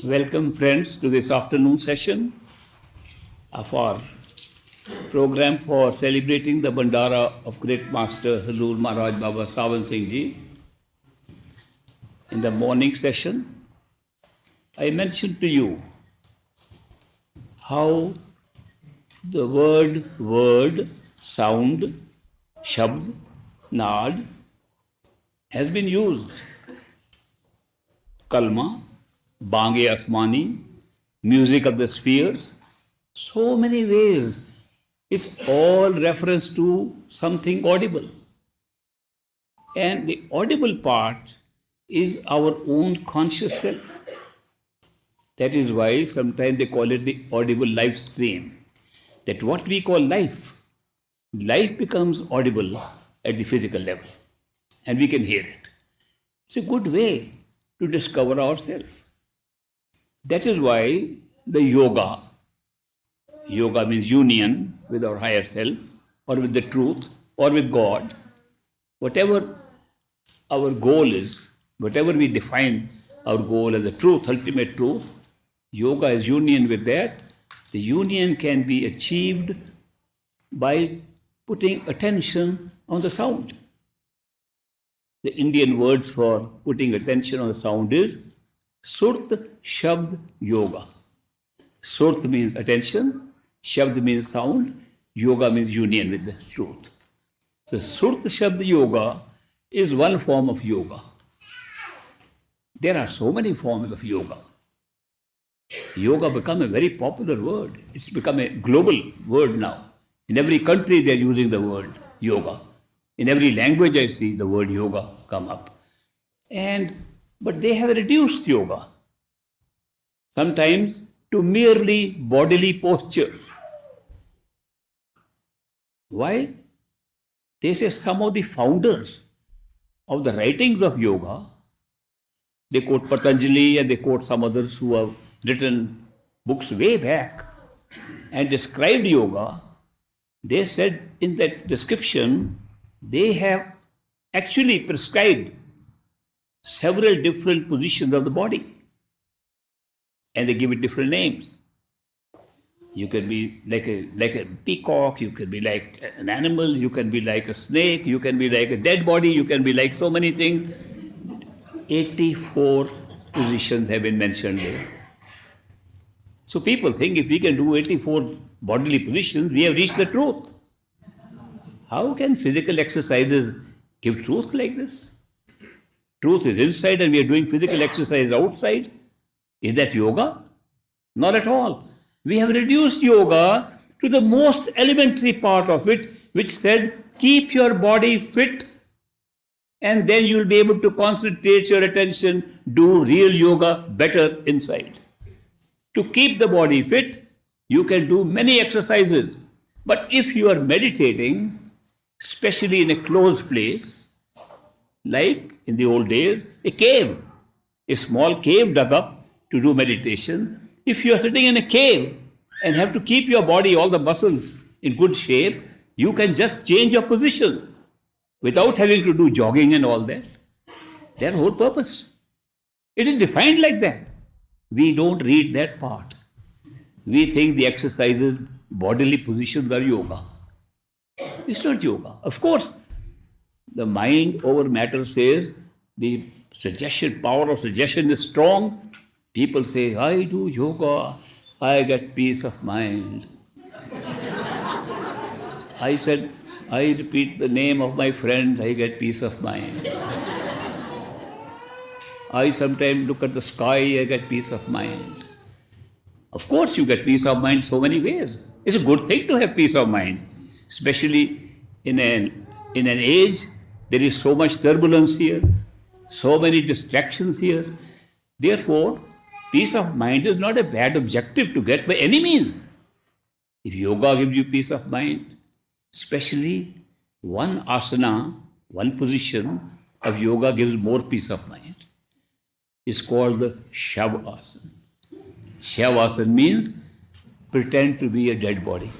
Welcome, friends, to this afternoon session of our program for celebrating the Bhandara of Great Master Hazur Maharaj Baba Sawan Singh Ji. In the morning session, I mentioned to you how the word, sound, shabd, naad has been used. Kalma, Bange Asmani, music of the spheres, so many ways. It's all reference to something audible. And the audible part is our own conscious self. That is why sometimes they call it the audible life stream. That what we call life becomes audible at the physical level. And we can hear it. It's a good way to discover ourselves. That is why the yoga means union with our higher self, or with the truth, or with God. Whatever our goal is, whatever we define our goal as the truth, ultimate truth, yoga is union with that. The union can be achieved by putting attention on the sound. The Indian words for putting attention on the sound is Surt Shabd Yoga. Surt means attention, Shabd means sound, Yoga means union with the truth. So Surt Shabd Yoga is one form of yoga. There are so many forms of yoga. Yoga become a very popular word. It's become a global word now. In every country they are using the word yoga. In every language I see the word yoga come up. But they have reduced yoga sometimes to merely bodily postures. Why? They say some of the founders of the writings of yoga, they quote Patanjali and they quote some others who have written books way back and described yoga. They said in that description, they have actually prescribed several different positions of the body. And they give it different names. You can be like a peacock, you can be like an animal, you can be like a snake, you can be like a dead body, you can be like so many things. 84 positions have been mentioned there. So people think if we can do 84 bodily positions, we have reached the truth. How can physical exercises give truth like this? Truth is inside and we are doing physical exercise outside. Is that yoga? Not at all. We have reduced yoga to the most elementary part of it, which said, keep your body fit and then you will be able to concentrate your attention, do real yoga better inside. To keep the body fit, you can do many exercises. But if you are meditating, especially in a closed place, like in the old days, a cave, a small cave dug up to do meditation. If you are sitting in a cave and have to keep your body, all the muscles in good shape, you can just change your position without having to do jogging and all that. That's the whole purpose. It is defined like that. We don't read that part. We think the exercises, bodily positions are yoga. It's not yoga. Of course, the mind over matter says the power of suggestion is strong. People say, I do yoga, I get peace of mind. I said, I repeat the name of my friend, I get peace of mind. I sometimes look at the sky, I get peace of mind. Of course, you get peace of mind so many ways. It's a good thing to have peace of mind, especially in an age. There is so much turbulence here, so many distractions here. Therefore, peace of mind is not a bad objective to get by any means. If yoga gives you peace of mind, especially one asana, one position of yoga gives more peace of mind. It's called the Shavasana. Shavasana means pretend to be a dead body.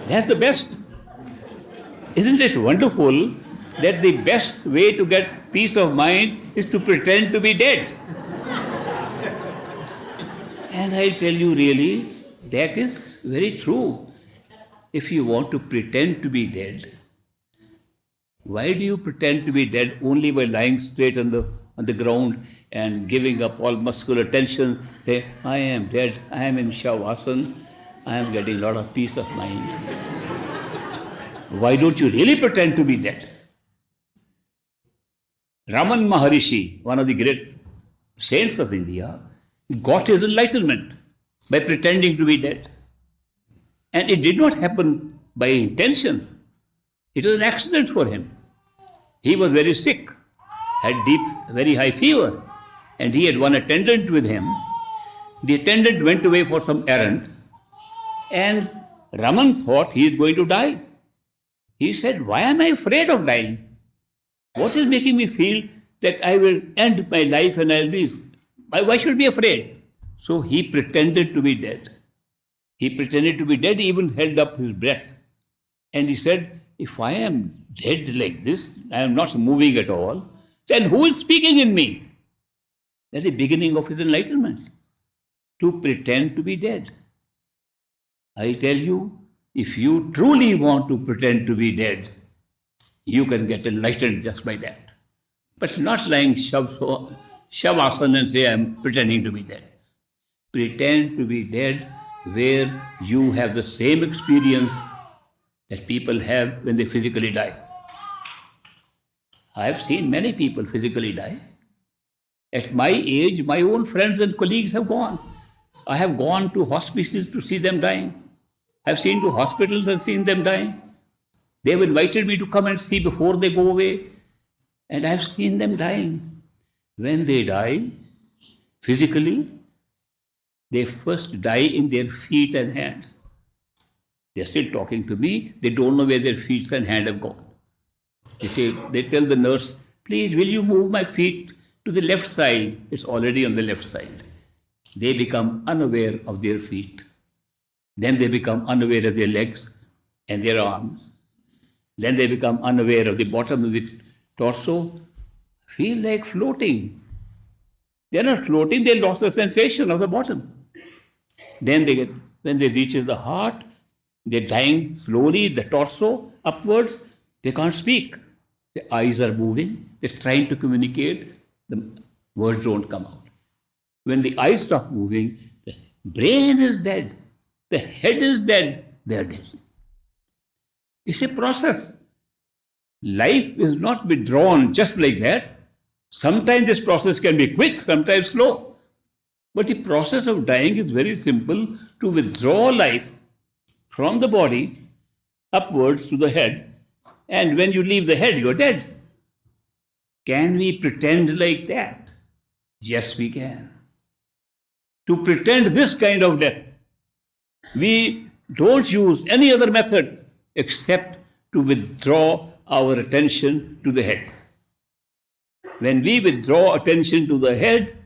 That's the best. Isn't it wonderful that the best way to get peace of mind is to pretend to be dead? And I'll tell you really, that is very true. If you want to pretend to be dead, why do you pretend to be dead only by lying straight on the ground and giving up all muscular tension? Say, I am dead, I am in Shavasana, I am getting a lot of peace of mind. Why don't you really pretend to be dead? Raman Maharishi, one of the great saints of India, got his enlightenment by pretending to be dead. And it did not happen by intention. It was an accident for him. He was very sick, had very high fever, and he had one attendant with him. The attendant went away for some errand, and Raman thought he is going to die. He said, why am I afraid of dying? What is making me feel that I will end my life and I'll be... Why should I be afraid? So he pretended to be dead. He pretended to be dead, even held up his breath. And he said, if I am dead like this, I am not moving at all, then who is speaking in me? That's the beginning of his enlightenment. To pretend to be dead. I tell you, if you truly want to pretend to be dead, you can get enlightened just by that. But not lying shavasana and say, I am pretending to be dead. Pretend to be dead where you have the same experience that people have when they physically die. I have seen many people physically die. At my age, my own friends and colleagues have gone. I have gone to hospices to see them dying. I have seen to hospitals and seen them dying. They have invited me to come and see before they go away. And I have seen them dying. When they die, physically, they first die in their feet and hands. They are still talking to me. They don't know where their feet and hands have gone. They tell the nurse, please, will you move my feet to the left side? It's already on the left side. They become unaware of their feet. Then they become unaware of their legs and their arms. Then they become unaware of the bottom of the torso. Feel like floating. They are not floating, they lost the sensation of the bottom. Then when they reach the heart, they're dying slowly, the torso upwards, they can't speak. The eyes are moving, they're trying to communicate, the words don't come out. When the eyes stop moving, the brain is dead, the head is dead, they're dead. It's a process. Life is not withdrawn just like that. Sometimes this process can be quick, sometimes slow. But the process of dying is very simple, to withdraw life from the body upwards to the head, and when you leave the head, you're dead. Can we pretend like that? Yes, we can. To pretend this kind of death, we don't use any other method except to withdraw our attention to the head. When we withdraw attention to the head,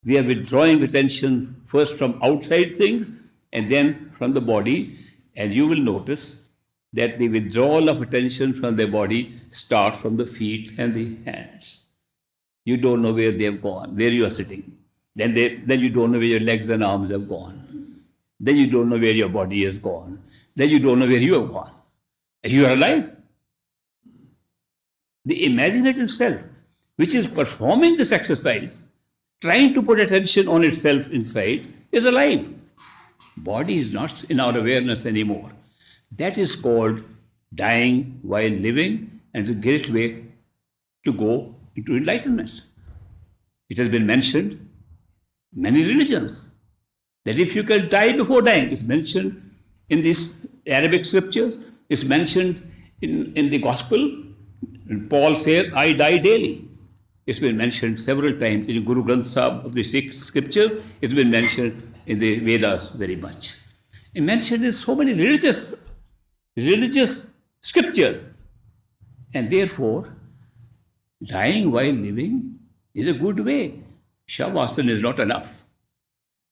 we are withdrawing attention first from outside things and then from the body, and you will notice that the withdrawal of attention from the body starts from the feet and the hands. You don't know where they have gone, where you are sitting. Then you don't know where your legs and arms have gone. Then you don't know where your body has gone. Then you don't know where you have gone. And you are alive. The imaginative self, which is performing this exercise, trying to put attention on itself inside, is alive. Body is not in our awareness anymore. That is called dying while living, and it's a great way to go into enlightenment. It has been mentioned in many religions that if you can die before dying, it's mentioned in these Arabic scriptures, it's mentioned in the Gospel. And Paul says, I die daily. It's been mentioned several times in the Guru Granth Sahib of the Sikh scriptures. It's been mentioned in the Vedas very much. It's mentioned in so many religious scriptures. And therefore, dying while living is a good way. Shavasana is not enough.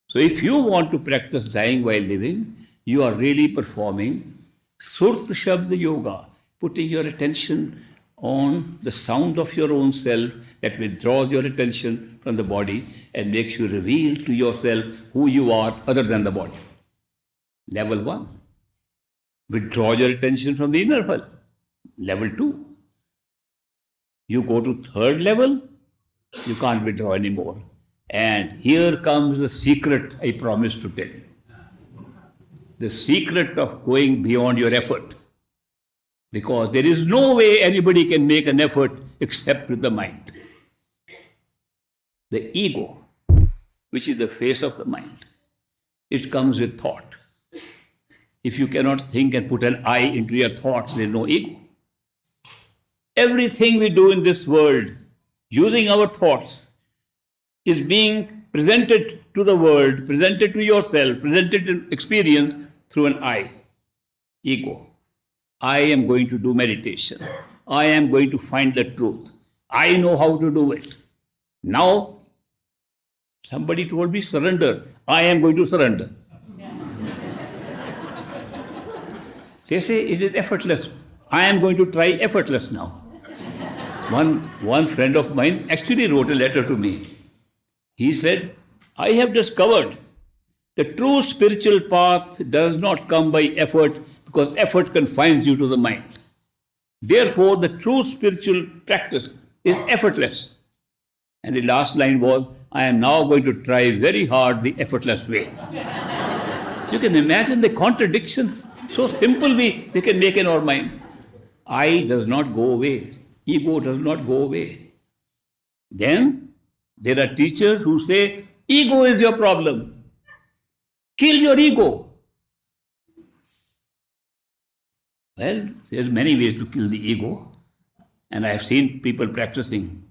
So if you want to practice dying while living, you are really performing Surt Shabd Yoga, putting your attention on the sound of your own self that withdraws your attention from the body and makes you reveal to yourself who you are other than the body. Level 1. Withdraw your attention from the inner world. Level 2. You go to third level, you can't withdraw anymore. And here comes the secret I promised to tell you. The secret of going beyond your effort. Because there is no way anybody can make an effort except with the mind. The ego, which is the face of the mind, it comes with thought. If you cannot think and put an I into your thoughts, there is no ego. Everything we do in this world, using our thoughts, is being presented to the world, presented to yourself, presented in experience through an I, ego. I am going to do meditation. I am going to find the truth. I know how to do it. Now, somebody told me surrender. I am going to surrender. They say it is effortless. I am going to try effortless now. One friend of mine actually wrote a letter to me. He said, I have discovered the true spiritual path does not come by effort because effort confines you to the mind. Therefore, the true spiritual practice is effortless. And the last line was, I am now going to try very hard the effortless way. So you can imagine the contradictions. So simple they can make in our mind. I does not go away. Ego does not go away. Then there are teachers who say, ego is your problem. Kill your ego. Well, there's many ways to kill the ego. And I have seen people practicing.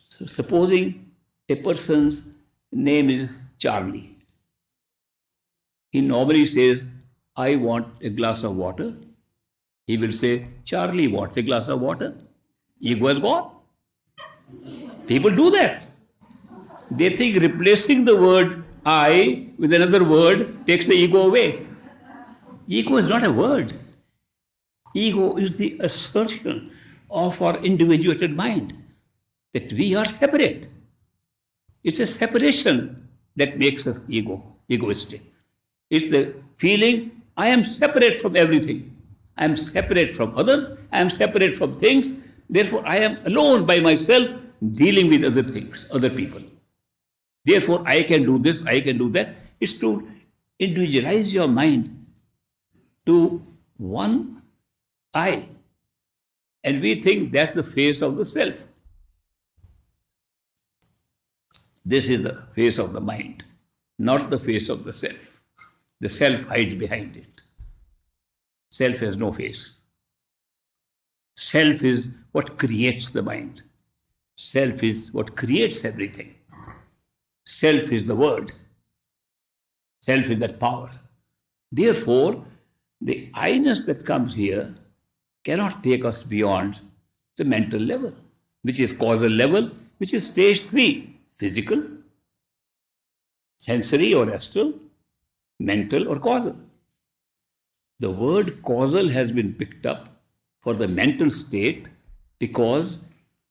So supposing a person's name is Charlie. He normally says, I want a glass of water. He will say, Charlie wants a glass of water. Ego is gone. People do that. They think replacing the word I with another word takes the ego away. Ego is not a word. Ego is the assertion of our individuated mind that we are separate. It's a separation that makes us egoistic. It's the feeling, I am separate from everything. I am separate from others. I am separate from things. Therefore, I am alone by myself dealing with other things, other people. Therefore, I can do this, I can do that. It's to individualize your mind to one I. And we think that's the face of the self. This is the face of the mind, not the face of the self. The self hides behind it. Self has no face. Self is what creates the mind. Self is what creates everything. Self is the word. Self is that power. Therefore, the I-ness that comes here cannot take us beyond the mental level, which is causal level, which is stage 3, physical, sensory or astral, mental or causal. The word causal has been picked up for the mental state because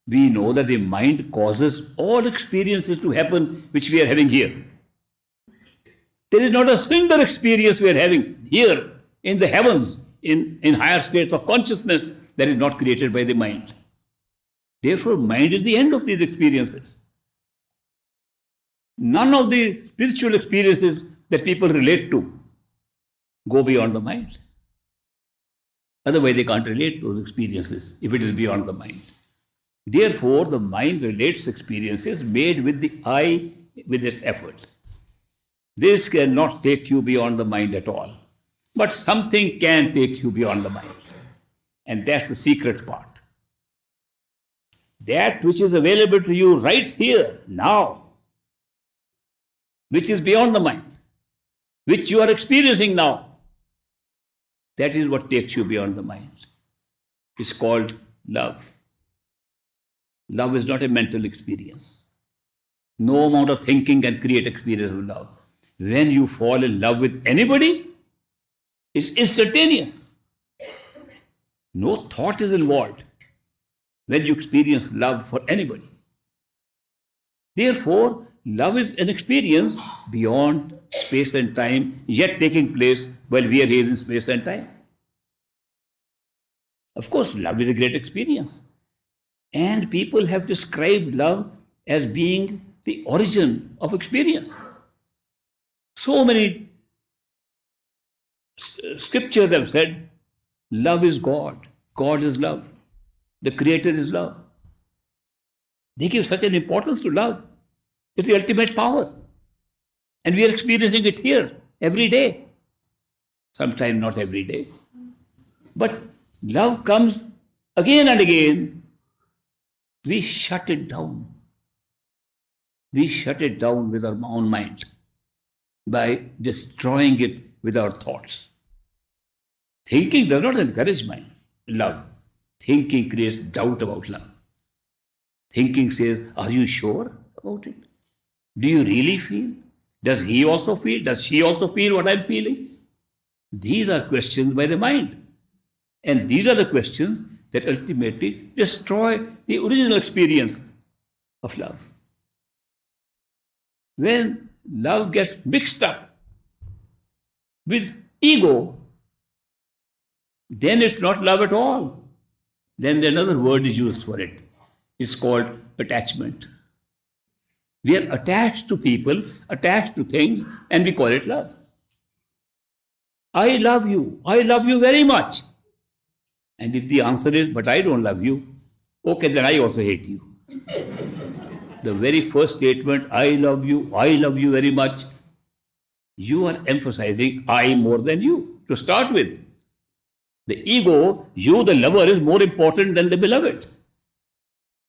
we know that the mind causes all experiences to happen which we are having here. There is not a single experience we are having here in the heavens, in higher states of consciousness that is not created by the mind. Therefore, mind is the end of these experiences. None of the spiritual experiences that people relate to go beyond the mind. Otherwise, they can't relate those experiences if it is beyond the mind. Therefore, the mind relates experiences made with the I with its effort. This cannot take you beyond the mind at all. But something can take you beyond the mind. And that's the secret part. That which is available to you right here, now, which is beyond the mind, which you are experiencing now, that is what takes you beyond the mind. It's called love. Love is not a mental experience. No amount of thinking can create experience of love. When you fall in love with anybody, it's instantaneous. No thought is involved when you experience love for anybody. Therefore, love is an experience beyond space and time, yet taking place while we are here in space and time. Of course, love is a great experience. And people have described love as being the origin of experience. So many scriptures have said, love is God. God is love. The Creator is love. They give such an importance to love. It's the ultimate power. And we are experiencing it here every day. Sometimes not every day. But love comes again and again. We shut it down. We shut it down with our own mind by destroying it with our thoughts. Thinking does not encourage love. Thinking creates doubt about love. Thinking says, are you sure about it? Do you really feel? Does he also feel? Does she also feel what I'm feeling? These are questions by the mind. And these are the questions that ultimately destroy the original experience of love. When love gets mixed up with ego, then it's not love at all. Then another word is used for it. It's called attachment. We are attached to people, attached to things, and we call it love. I love you. I love you very much. And if the answer is, but I don't love you, okay, then I also hate you. The very first statement, I love you very much, you are emphasizing I more than you to start with. The ego, you, the lover, is more important than the beloved.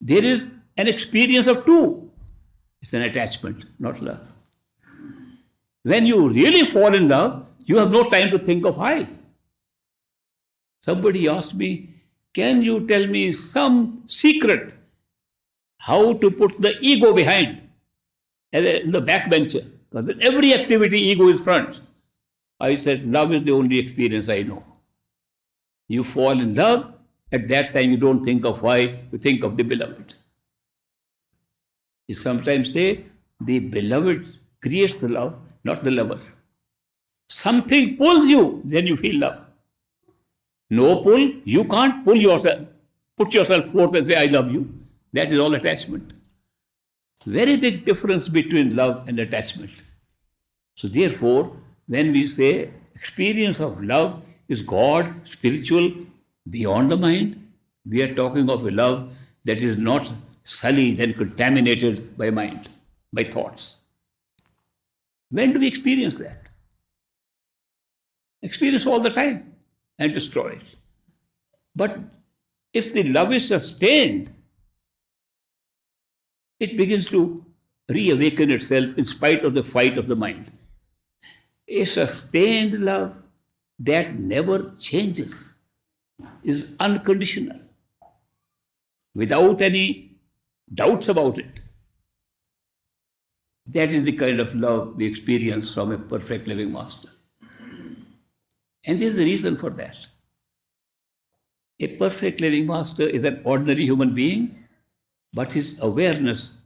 There is an experience of two. It's an attachment, not love. When you really fall in love, you have no time to think of I. Somebody asked me, can you tell me some secret how to put the ego behind in the backbencher? Because in every activity, ego is front. I said, love is the only experience I know. You fall in love, at that time you don't think of I, you think of the beloved. You sometimes say, the beloved creates the love, not the lover. Something pulls you, then you feel love. No pull, you can't pull yourself, put yourself forth and say, I love you. That is all attachment. Very big difference between love and attachment. So therefore, when we say experience of love is God, spiritual, beyond the mind, we are talking of a love that is not sullied and contaminated by mind, by thoughts. When do we experience that? Experience all the time and destroy it. But if the love is sustained, it begins to reawaken itself in spite of the fight of the mind. A sustained love that never changes is unconditional, without any doubts about it. That is the kind of love we experience from a perfect living master. And there is a reason for that. A perfect living master is an ordinary human being, but his awareness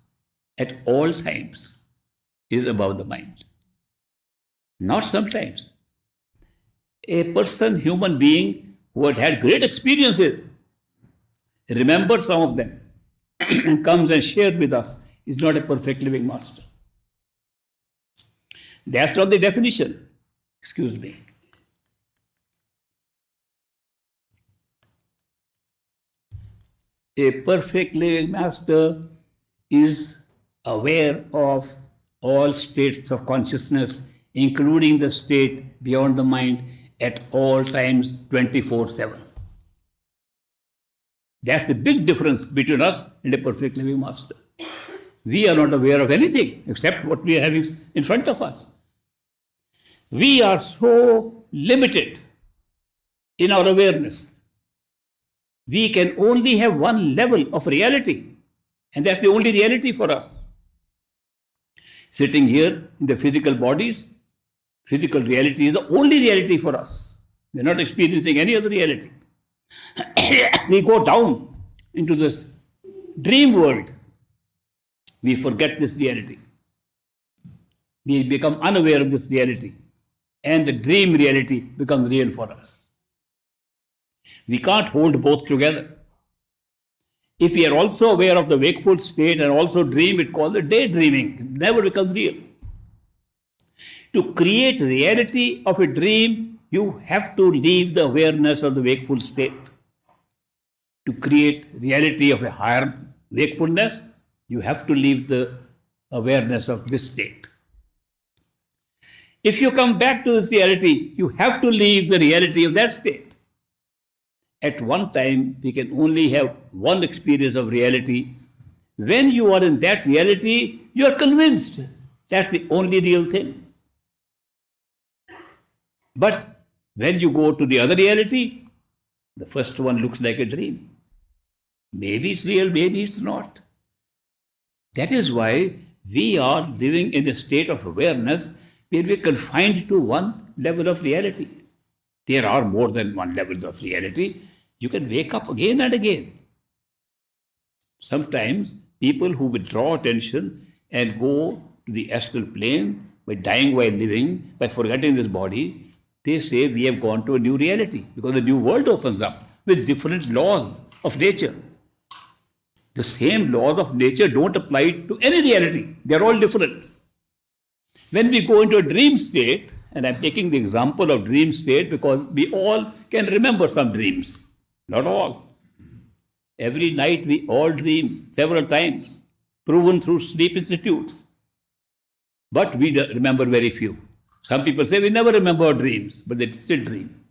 at all times is above the mind. Not sometimes. A person, human being who had had great experiences, remembers some of them and comes and shares with us, is not a perfect living master. That's not the definition. Excuse me. A perfect living master is aware of all states of consciousness, including the state beyond the mind, at all times, 24/7. That's the big difference between us and a perfect living master. We are not aware of anything except what we are having in front of us. We are so limited in our awareness. We can only have one level of reality, and that's the only reality for us. Sitting here in the physical bodies, physical reality is the only reality for us. We're not experiencing any other reality. We go down into this dream world. We forget this reality. We become unaware of this reality. And the dream reality becomes real for us. We can't hold both together. If we are also aware of the wakeful state and also dream, it calls it daydreaming. It never becomes real. To create reality of a dream, you have to leave the awareness of the wakeful state. To create reality of a higher wakefulness, you have to leave the awareness of this state. If you come back to this reality, you have to leave the reality of that state. At one time, we can only have one experience of reality. When you are in that reality, you are convinced that's the only real thing. But when you go to the other reality, the first one looks like a dream. Maybe it's real, maybe it's not. That is why we are living in a state of awareness where we are confined to one level of reality. There are more than one level of reality. You can wake up again and again. Sometimes people who withdraw attention and go to the astral plane by dying while living, by forgetting this body, they say we have gone to a new reality because a new world opens up with different laws of nature. The same laws of nature don't apply to any reality. They're all different. When we go into a dream state, and I'm taking the example of dream state because we all can remember some dreams. Not all. Every night we all dream several times, proven through sleep institutes. But we remember very few. Some people say we never remember our dreams, but they still dream.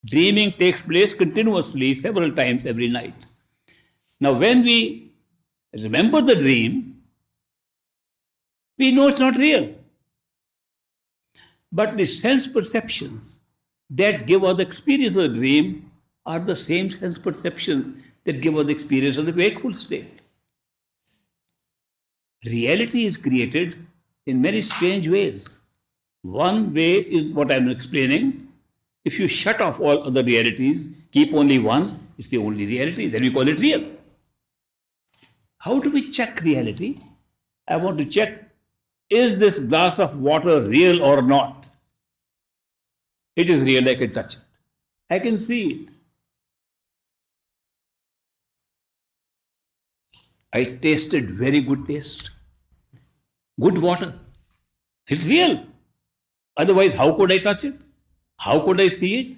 Dreaming takes place continuously several times every night. Now, when we remember the dream, we know it's not real. But the sense perceptions that give us the experience of the dream are the same sense perceptions that give us the experience of the wakeful state. Reality is created in many strange ways. One way is what I'm explaining. If you shut off all other realities, keep only one, it's the only reality, then we call it real. How do we check reality? I want to check, is this glass of water real or not? It is real, I can touch it. I can see it. I tasted very good taste. Good water. It's real. Otherwise, how could I touch it? How could I see it?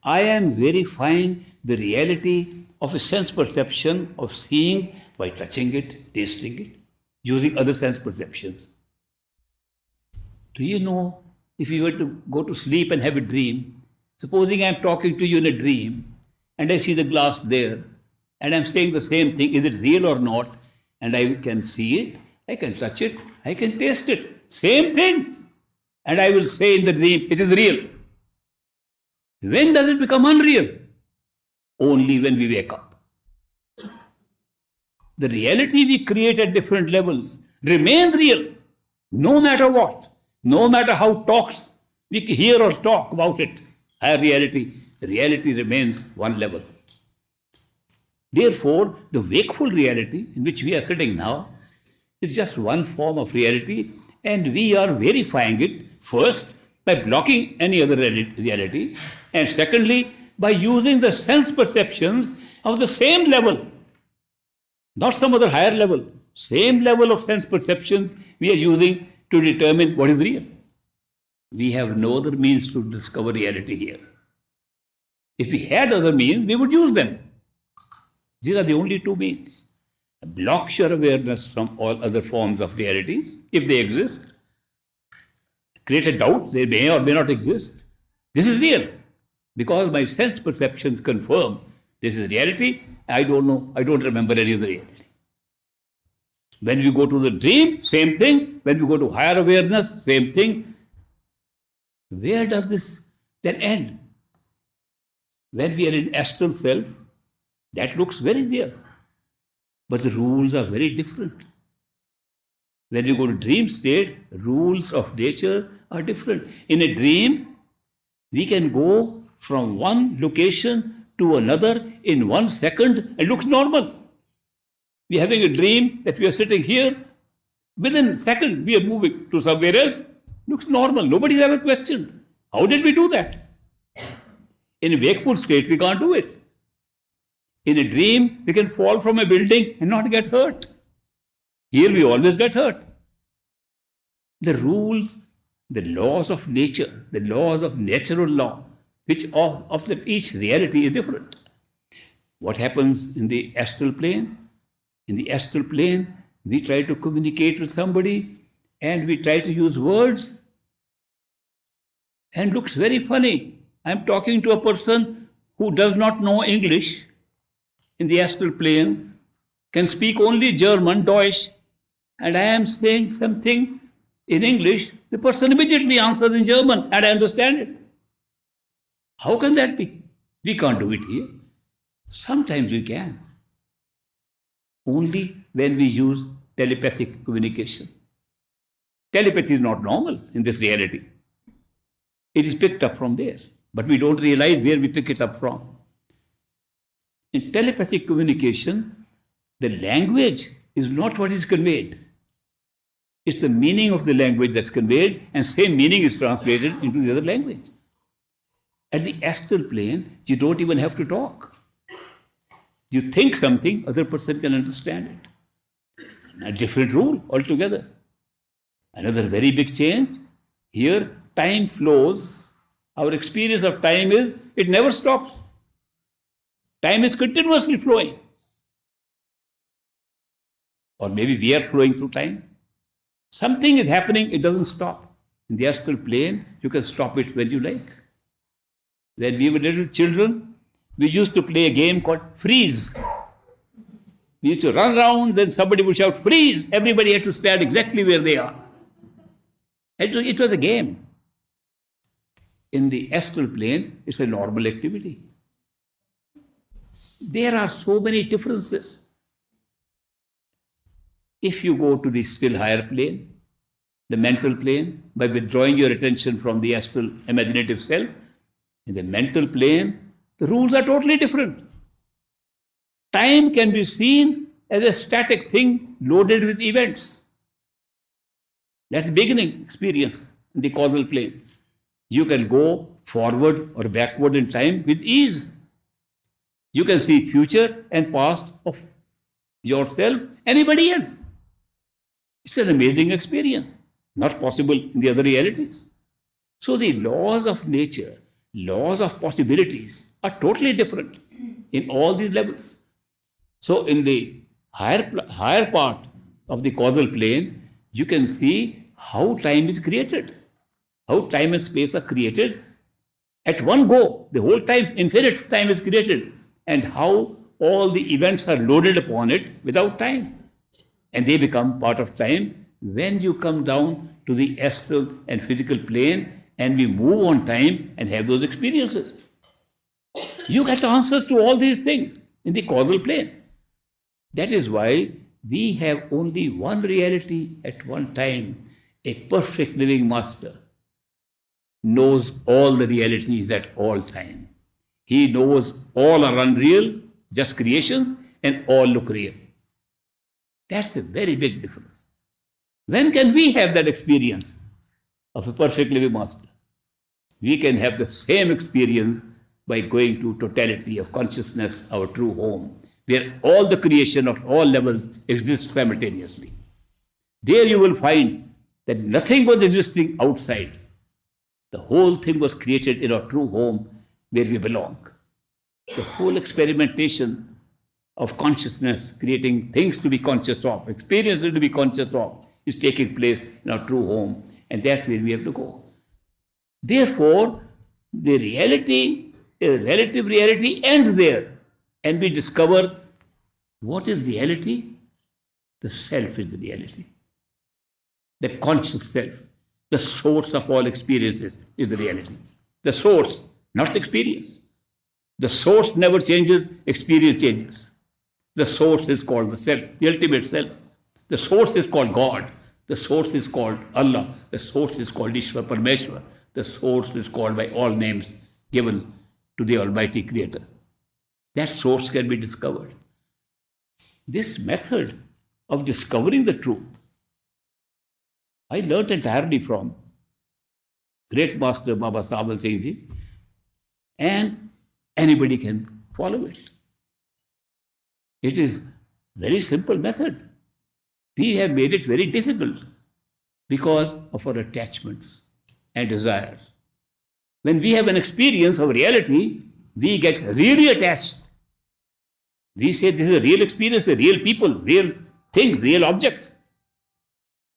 I am verifying the reality of a sense perception of seeing by touching it, tasting it, using other sense perceptions. Do you know, if you were to go to sleep and have a dream, supposing I'm talking to you in a dream and I see the glass there and I'm saying the same thing, is it real or not? And I can see it, I can touch it, I can taste it. Same thing. And I will say in the dream, it is real. When does it become unreal? Only when we wake up. The reality we create at different levels remains real, no matter what. No matter how talks we hear or talk about it, higher reality, the reality remains one level. Therefore, the wakeful reality in which we are sitting now is just one form of reality, and we are verifying it first by blocking any other reality, and secondly by using the sense perceptions of the same level, not some other higher level, same level of sense perceptions we are using to determine what is real. We have no other means to discover reality here. If we had other means, we would use them. These are the only two means. Block your awareness from all other forms of realities, if they exist. Create a doubt, they may or may not exist. This is real, because my sense perceptions confirm this is reality. I don't know, I don't remember any of the reality. When we go to the dream, same thing. When we go to higher awareness, same thing. Where does this then end? When we are in astral self, that looks very real. But the rules are very different. When we go to dream state, rules of nature are different. In a dream, we can go from one location to another in 1 second and looks normal. We are having a dream that we are sitting here. Within a second, we are moving to somewhere else. Looks normal. Nobody's ever questioned. How did we do that? In a wakeful state, we can't do it. In a dream, we can fall from a building and not get hurt. Here, we always get hurt. The rules, the laws of nature, the laws of natural law, which of each reality is different. What happens in the astral plane? In the astral plane, we try to communicate with somebody and we try to use words and looks very funny. I'm talking to a person who does not know English in the astral plane, can speak only German, Deutsch, and I am saying something in English, the person immediately answers in German and I understand it. How can that be? We can't do it here. Sometimes we can. Only when we use telepathic communication. Telepathy is not normal in this reality. It is picked up from there, but we don't realize where we pick it up from. In telepathic communication, the language is not what is conveyed. It's the meaning of the language that's conveyed, and same meaning is translated into the other language. At the astral plane, you don't even have to talk. You think something, other person can understand it. A different rule altogether. Another very big change. Here, time flows. Our experience of time is, it never stops. Time is continuously flowing. Or maybe we are flowing through time. Something is happening, it doesn't stop. In the astral plane, you can stop it when you like. When we were little children, we used to play a game called freeze. We used to run around, then somebody would shout, freeze! Everybody had to stand exactly where they are. It was a game. In the astral plane, it's a normal activity. There are so many differences. If you go to the still higher plane, the mental plane, by withdrawing your attention from the astral imaginative self, in the mental plane, the rules are totally different. Time can be seen as a static thing loaded with events. That's the beginning experience in the causal plane. You can go forward or backward in time with ease. You can see future and past of yourself, anybody else. It's an amazing experience, not possible in the other realities. So the laws of nature, laws of possibilities are totally different in all these levels. So in the higher part of the causal plane, you can see how time is created, how time and space are created at one go. The whole time, infinite time is created, and how all the events are loaded upon it without time. And they become part of time when you come down to the astral and physical plane and we move on time and have those experiences. You get answers to all these things in the causal plane. That is why we have only one reality at one time. A perfect living master knows all the realities at all time. He knows all are unreal, just creations, and all look real. That's a very big difference. When can we have that experience of a perfect living master? We can have the same experience by going to totality of consciousness, our true home, where all the creation of all levels exists simultaneously. There you will find that nothing was existing outside. The whole thing was created in our true home where we belong. The whole experimentation of consciousness, creating things to be conscious of, experiences to be conscious of, is taking place in our true home, and that's where we have to go. Therefore, the reality, a relative reality, ends there, and we discover what is reality? The self is the reality. The conscious self, the source of all experiences, is the reality. The source, not the experience. The source never changes, experience changes. The source is called the self, the ultimate self. The source is called God. The source is called Allah. The source is called Ishwar, Parameshwar. The source is called by all names given to the Almighty Creator. that source can be discovered. This method of discovering the truth, I learnt entirely from great master Baba Saban Singh Ji, and anybody can follow it. It is very simple method. We have made it very difficult because of our attachments and desires. When we have an experience of reality, we get really attached. We say this is a real experience, a real people, real things, real objects.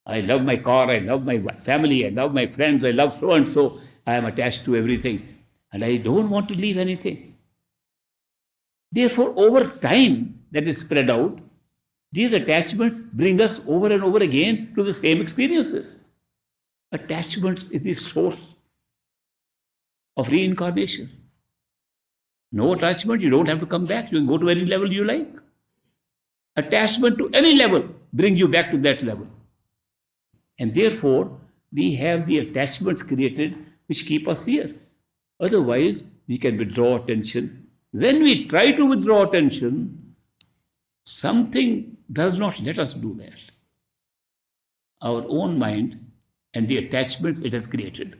I love my car, I love my family, I love my friends, I love so and so. I am attached to everything and I don't want to leave anything. Therefore, over time that is spread out, these attachments bring us over and over again to the same experiences. Attachments is the source of reincarnation. No attachment, you don't have to come back. You can go to any level you like. Attachment to any level brings you back to that level. And therefore, we have the attachments created which keep us here. Otherwise, we can withdraw attention. When we try to withdraw attention, something does not let us do that. Our own mind and the attachments it has created.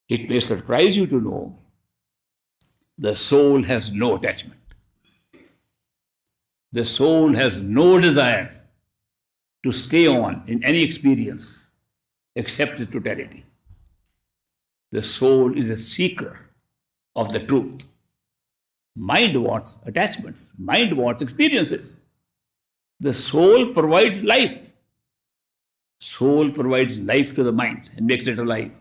It may surprise you to know the soul has no attachment. The soul has no desire to stay on in any experience except the totality. The soul is a seeker of the truth. Mind wants attachments. Mind wants experiences. The soul provides life. Soul provides life to the mind and makes it alive.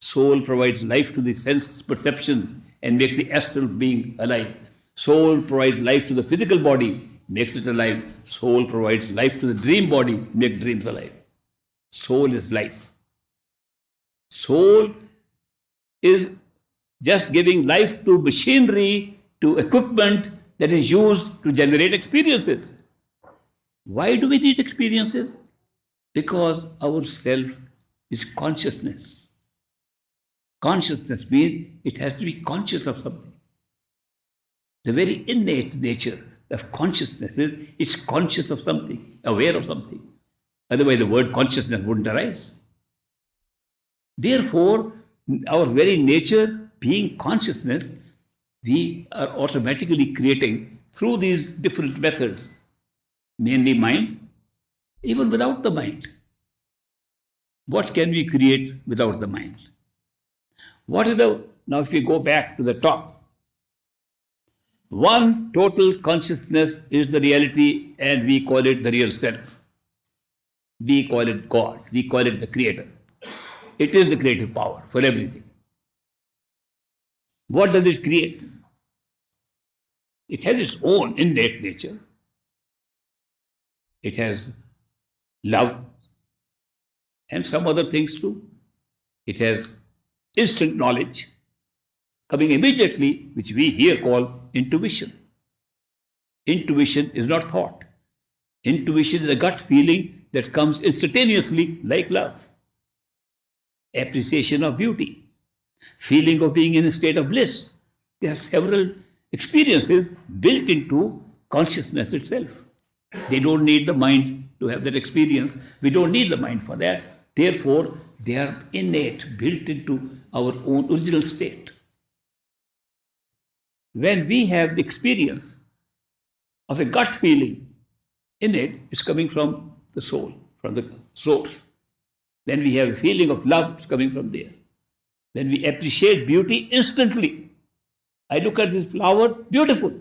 Soul provides life to the sense perceptions and makes the astral being alive. Soul provides life to the physical body, makes it alive. Soul provides life to the dream body, makes dreams alive. Soul is life. Soul is just giving life to machinery, to equipment that is used to generate experiences. Why do we need experiences? Because our self is consciousness. Consciousness means it has to be conscious of something. The very innate nature of consciousness is it's conscious of something, aware of something. Otherwise, the word consciousness wouldn't arise. Therefore, our very nature being consciousness, we are automatically creating through these different methods, mainly mind, even without the mind. What can we create without the mind? Now if we go back to the top, one total consciousness is the reality and we call it the real self. We call it God, we call it the creator. It is the creative power for everything. What does it create? It has its own innate nature. It has love and some other things too. It has instant knowledge coming immediately, which we here call intuition. Intuition is not thought. Intuition is a gut feeling that comes instantaneously like love. Appreciation of beauty, feeling of being in a state of bliss. There are several experiences built into consciousness itself. They don't need the mind to have that experience. We don't need the mind for that. Therefore, they are innate, built into our own original state. When we have the experience of a gut feeling, innate, it's coming from the soul, from the source. When we have a feeling of love, it's coming from there. When we appreciate beauty instantly, I look at this flower, beautiful.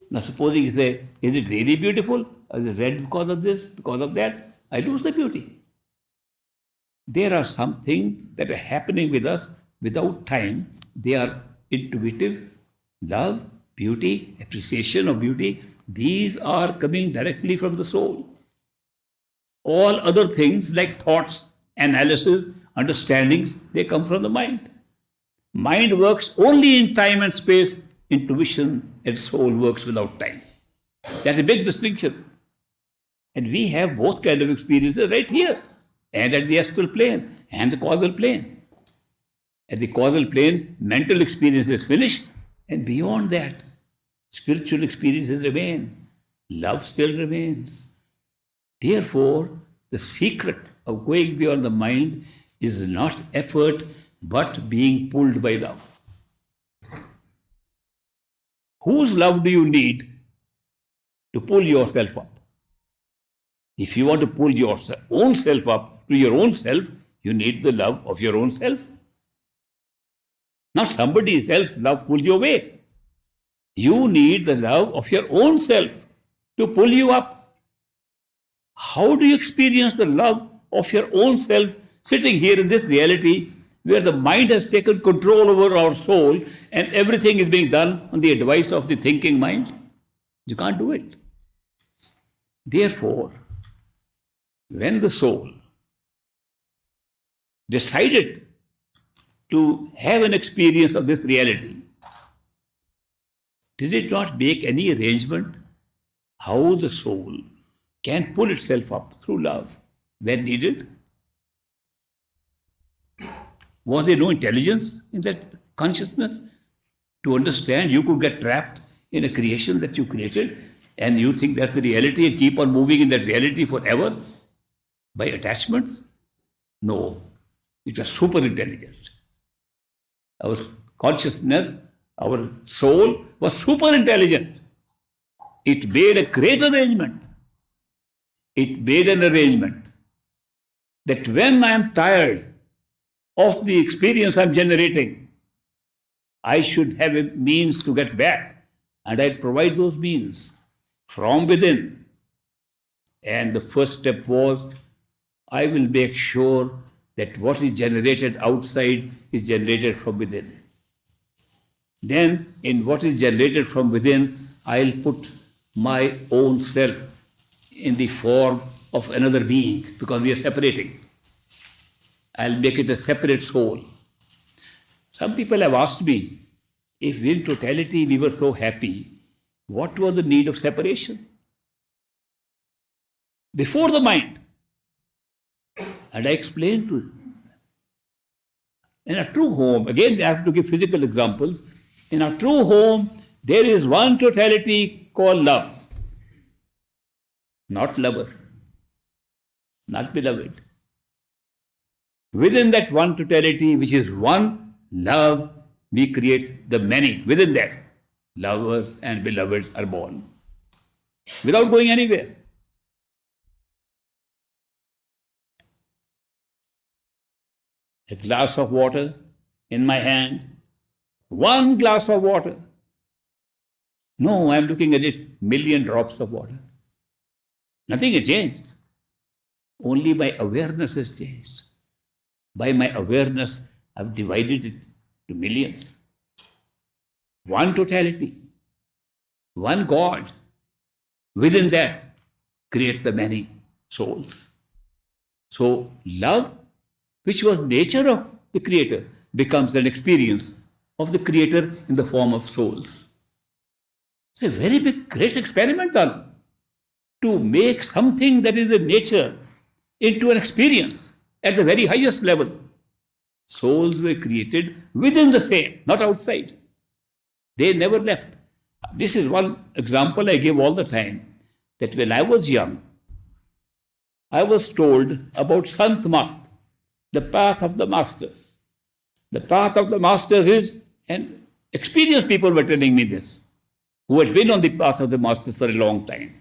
Now supposing you say, is it really beautiful? Is it red because of this, because of that? I lose the beauty. There are some things that are happening with us without time. They are intuitive, love, beauty, appreciation of beauty. These are coming directly from the soul. All other things like thoughts, analysis, understandings, they come from the mind. Mind works only in time and space. Intuition and soul works without time. That's a big distinction. And we have both kind of experiences right here, and at the astral plane and the causal plane. At the causal plane, mental experience is finished. And beyond that, spiritual experiences remain. Love still remains. Therefore, the secret of going beyond the mind is not effort, but being pulled by love. Whose love do you need to pull yourself up? If you want to pull your own self up to your own self, you need the love of your own self. Not somebody else's love pulls you away. You need the love of your own self to pull you up. How do you experience the love of your own self sitting here in this reality where the mind has taken control over our soul and everything is being done on the advice of the thinking mind? You can't do it. Therefore, when the soul decided to have an experience of this reality, did it not make any arrangement how the soul can pull itself up through love when needed? Was there no intelligence in that consciousness to understand you could get trapped in a creation that you created and you think that's the reality and keep on moving in that reality forever by attachments? No, it was super intelligent. Our consciousness, our soul was super intelligent. It made a great arrangement. It made an arrangement that when I am tired of the experience I'm generating, I should have a means to get back, and I'll provide those means from within. And the first step was, I will make sure that what is generated outside is generated from within. Then, in what is generated from within, I'll put my own self in the form of another being, because we are separating. I'll make it a separate soul. Some people have asked me, if in totality we were so happy, what was the need of separation? Before the mind. And I explained to them. In a true home, again I have to give physical examples. In a true home, there is one totality called love. Not lover, not beloved. Within that one totality, which is one love, we create the many. Within that, lovers and beloveds are born without going anywhere. A glass of water in my hand, one glass of water. No, I'm looking at it, million drops of water. Nothing has changed. Only my awareness has changed. By my awareness, I've divided it to millions. One totality, one God. Within that, create the many souls. So love, which was nature of the Creator, becomes an experience of the Creator in the form of souls. It's a very big, great experiment done to make something that is in nature into an experience at the very highest level. Souls were created within the same, not outside. They never left. This is one example I give all the time, that when I was young, I was told about Sant Mat, the path of the masters. The path of the masters is, and experienced people were telling me this, who had been on the path of the masters for a long time.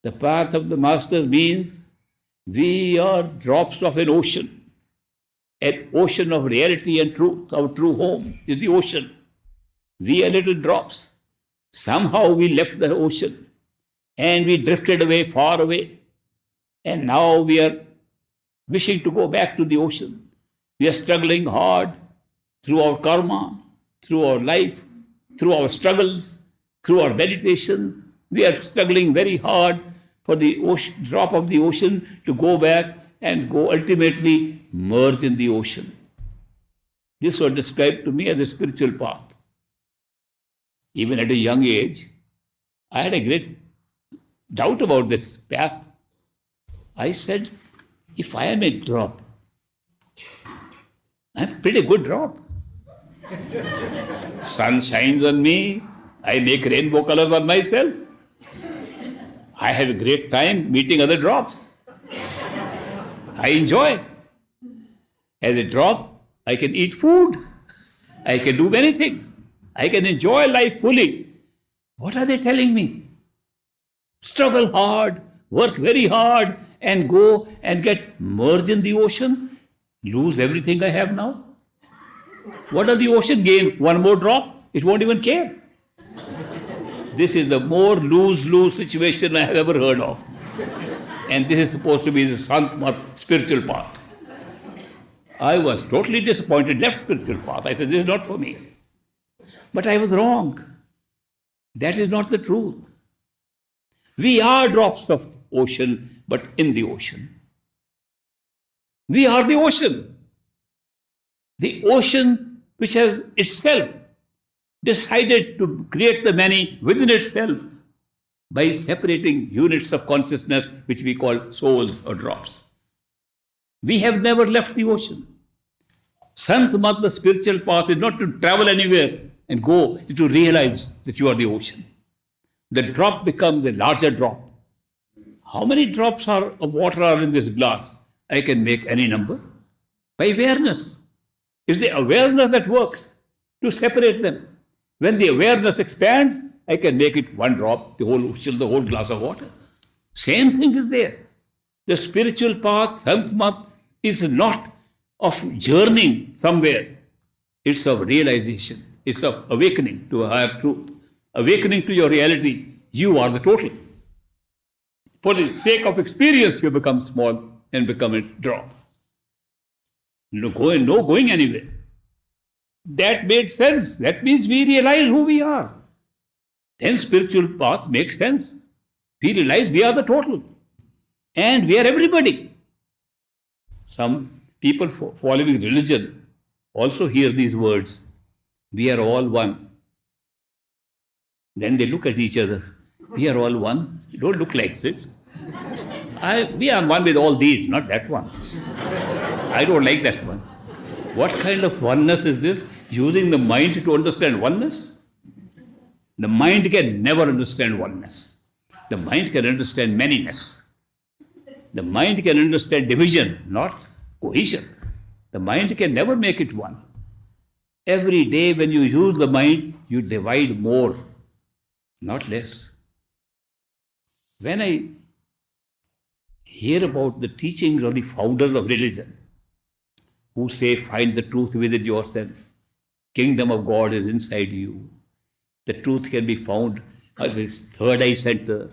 The path of the masters means we are drops of an ocean of reality and truth. Our true home is the ocean. We are little drops. Somehow we left the ocean and we drifted away, far away. And now we are wishing to go back to the ocean. We are struggling hard through our karma, through our life, through our struggles, through our meditation. We are struggling very hard for the ocean, drop of the ocean to go back and go ultimately merge in the ocean. This was described to me as a spiritual path. Even at a young age, I had a great doubt about this path. I said, if I am a drop, I'm a pretty good drop. Sun shines on me. I make rainbow colors on myself. I have a great time meeting other drops. I enjoy. As a drop, I can eat food. I can do many things. I can enjoy life fully. What are they telling me? Struggle hard, work very hard, and go and get merged in the ocean, lose everything I have now? What does the ocean gain? One more drop? It won't even care. This is the more lose-lose situation I have ever heard of. And this is supposed to be the Sant Mat spiritual path. I was totally disappointed, left spiritual path. I said, this is not for me. But I was wrong. That is not the truth. We are drops of ocean, but in the ocean. We are the ocean. The ocean which has itself decided to create the many within itself by separating units of consciousness which we call souls or drops. We have never left the ocean. Sant Mat, the spiritual path, is not to travel anywhere and go to realize that you are the ocean. The drop becomes a larger drop. How many drops of water are in this glass? I can make any number. By awareness. It's the awareness that works to separate them. When the awareness expands, I can make it one drop, the whole ocean, the whole glass of water. Same thing is there. The spiritual path, Sant Mat, is not of journeying somewhere. It's of realization. It's of awakening to a higher truth. Awakening to your reality. You are the total. For the sake of experience, you become small and become a drop. No going anywhere. That made sense. That means we realize who we are. Then spiritual path makes sense. We realize we are the total. And we are everybody. Some people following religion also hear these words. We are all one. Then they look at each other. We are all one. Don't look like this. We are one with all these, not that one. I don't like that one. What kind of oneness is this? Using the mind to understand oneness? The mind can never understand oneness. The mind can understand manyness. The mind can understand division, not cohesion. The mind can never make it one. Every day when you use the mind, you divide more, not less. When I hear about the teachings of the founders of religion, who say, find the truth within yourself, kingdom of God is inside you, the truth can be found as a third eye center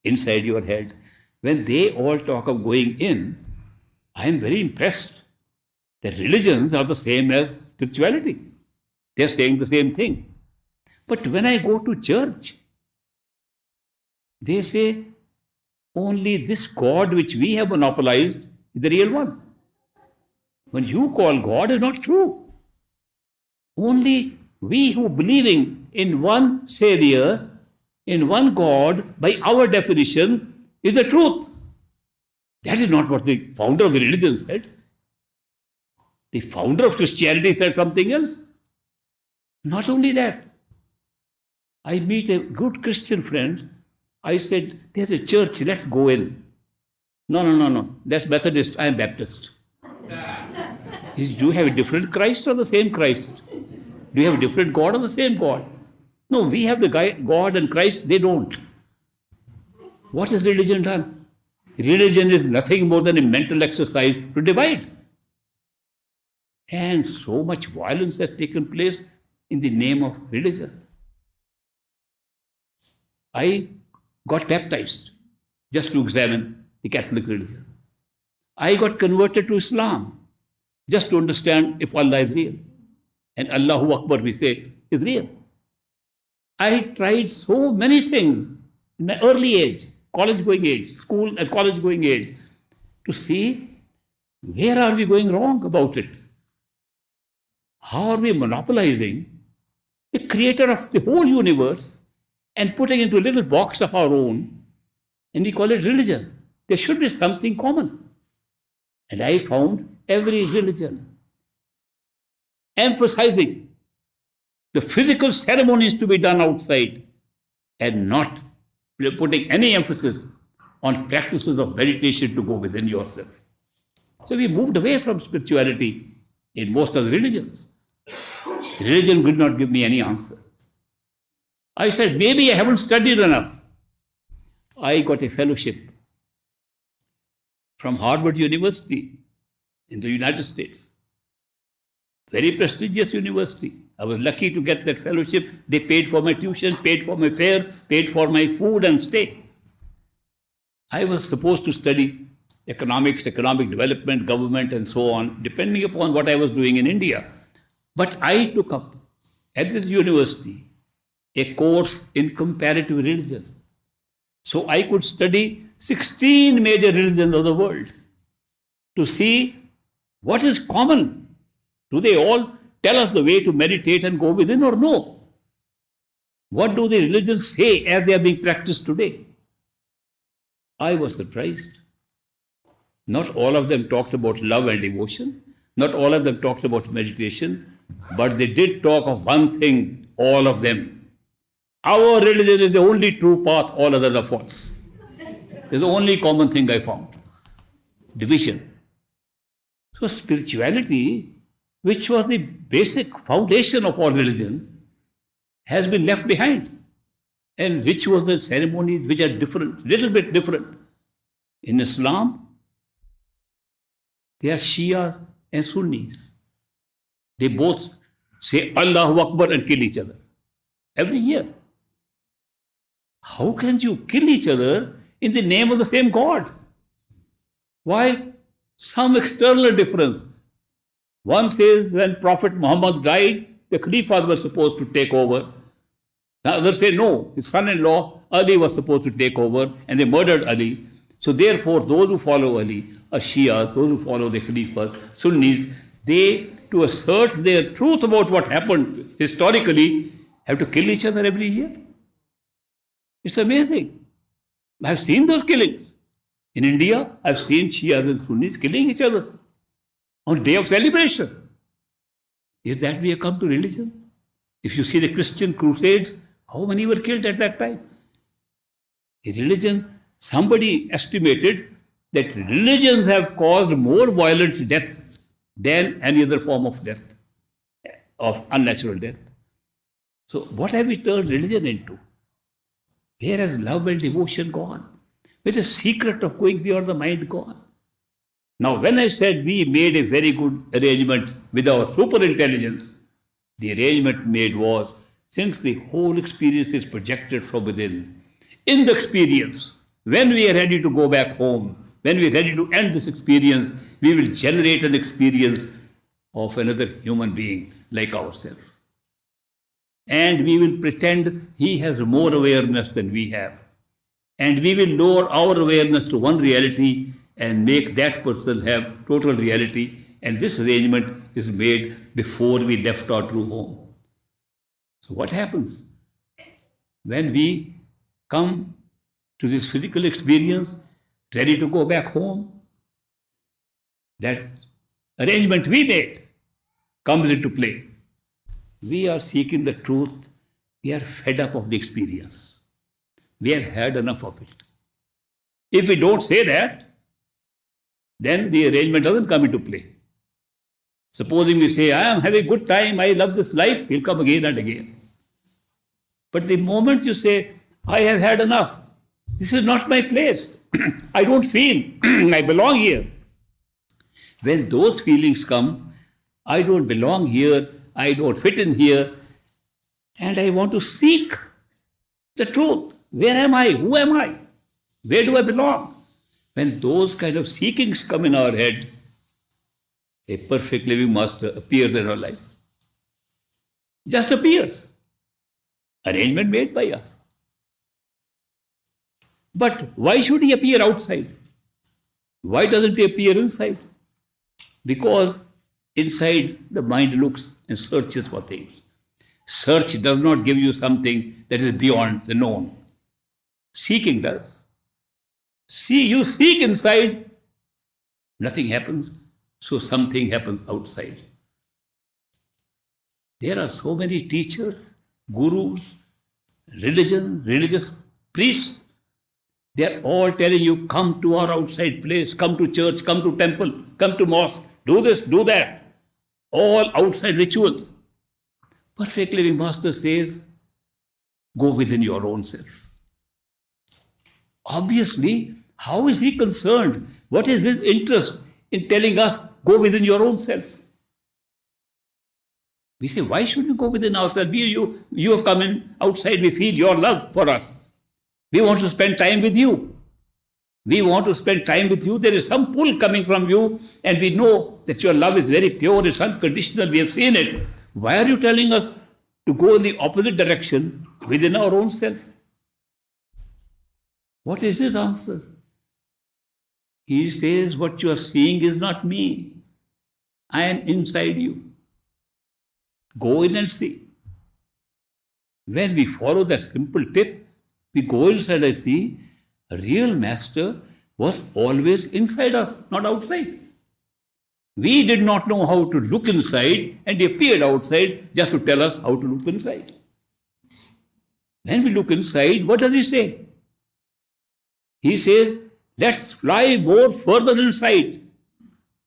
inside your head. When they all talk of going in, I am very impressed that religions are the same as spirituality. They are saying the same thing. But when I go to church, they say only this God which we have monopolized is the real one. When you call God is not true. Only we who believing in one Savior, in one God, by our definition, is the truth. That is not what the founder of the religion said. The founder of Christianity said something else. Not only that, I meet a good Christian friend. I said, there's a church, let's go in. No. That's Methodist, I am Baptist. Do you have a different Christ or the same Christ? Do you have a different God or the same God? No, we have the God and Christ, they don't. What has religion done? Religion is nothing more than a mental exercise to divide. And so much violence has taken place in the name of religion. I got baptized just to examine the Catholic religion. I got converted to Islam just to understand if Allah is real. And Allahu Akbar, we say, is real. I tried so many things in my early age, college-going age, school and college-going age, to see where are we going wrong about it. How are we monopolizing the creator of the whole universe and putting into a little box of our own, and we call it religion. There should be something common. And I found every religion emphasizing the physical ceremonies to be done outside and not putting any emphasis on practices of meditation to go within yourself. So we moved away from spirituality in most of the religions. Religion could not give me any answer. I said, maybe I haven't studied enough. I got a fellowship from Harvard University in the United States. Very prestigious university. I was lucky to get that fellowship. They paid for my tuition, paid for my fare, paid for my food and stay. I was supposed to study economics, economic development, government, and so on, depending upon what I was doing in India. But I took up at this university a course in comparative religion. So I could study 16 major religions of the world to see what is common. Do they all tell us the way to meditate and go within or no? What do the religions say as they are being practiced today? I was surprised. Not all of them talked about love and devotion. Not all of them talked about meditation. But they did talk of one thing, all of them. Our religion is the only true path, all others are false. It's the only common thing I found. Division. So spirituality, which was the basic foundation of all religion, has been left behind. And which was the ceremonies which are different, little bit different. In Islam, they are Shia and Sunnis. They both say Allahu Akbar and kill each other every year. How can you kill each other in the name of the same God? Why? Some external difference. One says when Prophet Muhammad died, the Khalifas were supposed to take over. The others say no, his son-in-law Ali was supposed to take over and they murdered Ali. So therefore those who follow Ali are Shia, those who follow the Khalifas, Sunnis, they, to assert their truth about what happened historically, have to kill each other every year. It's amazing. I've seen those killings. In India, I've seen Shias and Sunnis killing each other on day of celebration. Is that we have come to religion? If you see the Christian crusades, how many were killed at that time? A religion, somebody estimated that religions have caused more violent deaths than any other form of death, of unnatural death. So what have we turned religion into? Where has love and devotion gone? Where is the secret of going beyond the mind gone? Now, when I said we made a very good arrangement with our superintelligence, the arrangement made was, since the whole experience is projected from within, in the experience, when we are ready to go back home, when we are ready to end this experience, we will generate an experience of another human being like ourselves. And we will pretend he has more awareness than we have. And we will lower our awareness to one reality and make that person have total reality. And this arrangement is made before we left our true home. So what happens? When we come to this physical experience, ready to go back home, that arrangement we made comes into play. We are seeking the truth. We are fed up of the experience. We have had enough of it. If we don't say that, then the arrangement doesn't come into play. Supposing we say, I am having a good time, I love this life, he'll come again and again. But the moment you say, I have had enough, this is not my place, I don't feel I belong here. When those feelings come, I don't belong here, I don't fit in here, and I want to seek the truth. Where am I? Who am I? Where do I belong? When those kind of seekings come in our head, a perfect living master appears in our life. Just appears. Arrangement made by us. But why should he appear outside? Why doesn't he appear inside? Because inside the mind looks and searches for things. Search does not give you something that is beyond the known. Seeking does. See, you seek inside, nothing happens, so something happens outside. There are so many teachers, gurus, religious priests. They are all telling you, come to our outside place, come to church, come to temple, come to mosque, do this, do that. All outside rituals. Perfect Living Master says, go within your own self. Obviously, how is he concerned? What is his interest in telling us, go within your own self? We say, why should we go within ourselves? You have come in outside, we feel your love for us. We want to spend time with you. We want to spend time with you. There is some pull coming from you, and we know that your love is very pure, it's unconditional, we have seen it. Why are you telling us to go in the opposite direction within our own self? What is his answer? He says, what you are seeing is not me. I am inside you. Go in and see. When we follow that simple tip, we go inside and see a real master was always inside us, not outside. We did not know how to look inside, and he appeared outside just to tell us how to look inside. When we look inside, what does he say? He says, let's fly more further inside.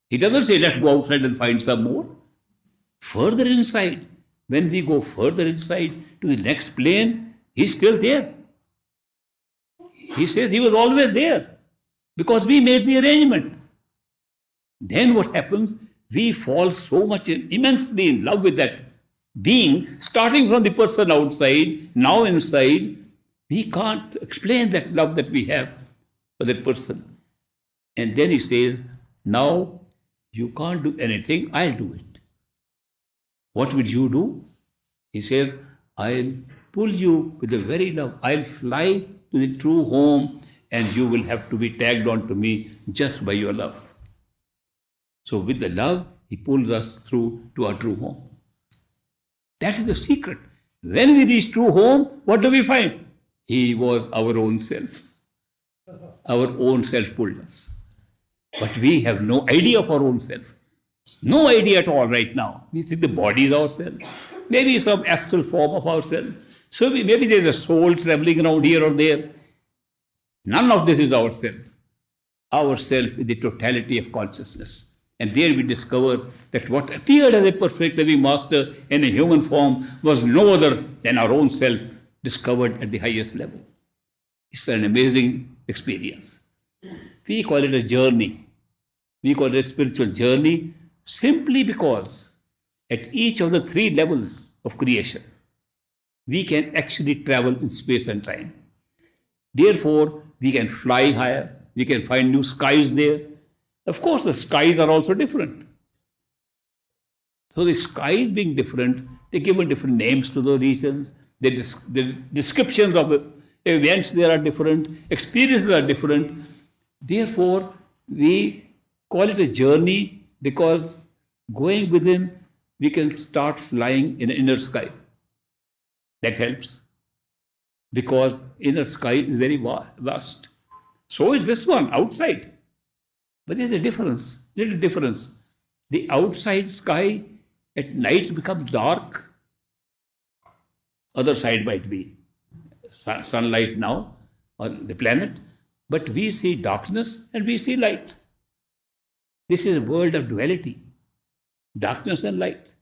He doesn't say, let's go outside and find some more. Further inside. When we go further inside to the next plane, he's still there. He says he was always there because we made the arrangement. Then what happens? We fall so much immensely in love with that being, starting from the person outside, now inside. We can't explain that love that we have for that person. And then he says, now you can't do anything, I'll do it. What will you do? He says, I'll pull you with the very love. I'll fly to the true home, and you will have to be tagged on to me just by your love. So with the love, he pulls us through to our true home. That is the secret. When we reach true home, what do we find? He was our own self. Our own self pulled us. But we have no idea of our own self. No idea at all right now. We think the body is ourselves. Maybe some astral form of ourselves. So maybe there's a soul traveling around here or there. None of this is ourself. Ourself is the totality of consciousness. And there we discover that what appeared as a perfect living master in a human form was no other than our own self, discovered at the highest level. It's an amazing experience. We call it a journey. We call it a spiritual journey simply because at each of the three levels of creation, we can actually travel in space and time. Therefore, we can fly higher, we can find new skies there. Of course, the skies are also different. So the skies being different, they're given different names to the regions. The descriptions of events there are different, experiences are different. Therefore, we call it a journey because going within, we can start flying in the inner sky. That helps because inner sky is very vast. So is this one outside. But there's a difference, little difference. The outside sky at night becomes dark. Other side might be sunlight now on the planet, but we see darkness and we see light. This is a world of duality, darkness and light.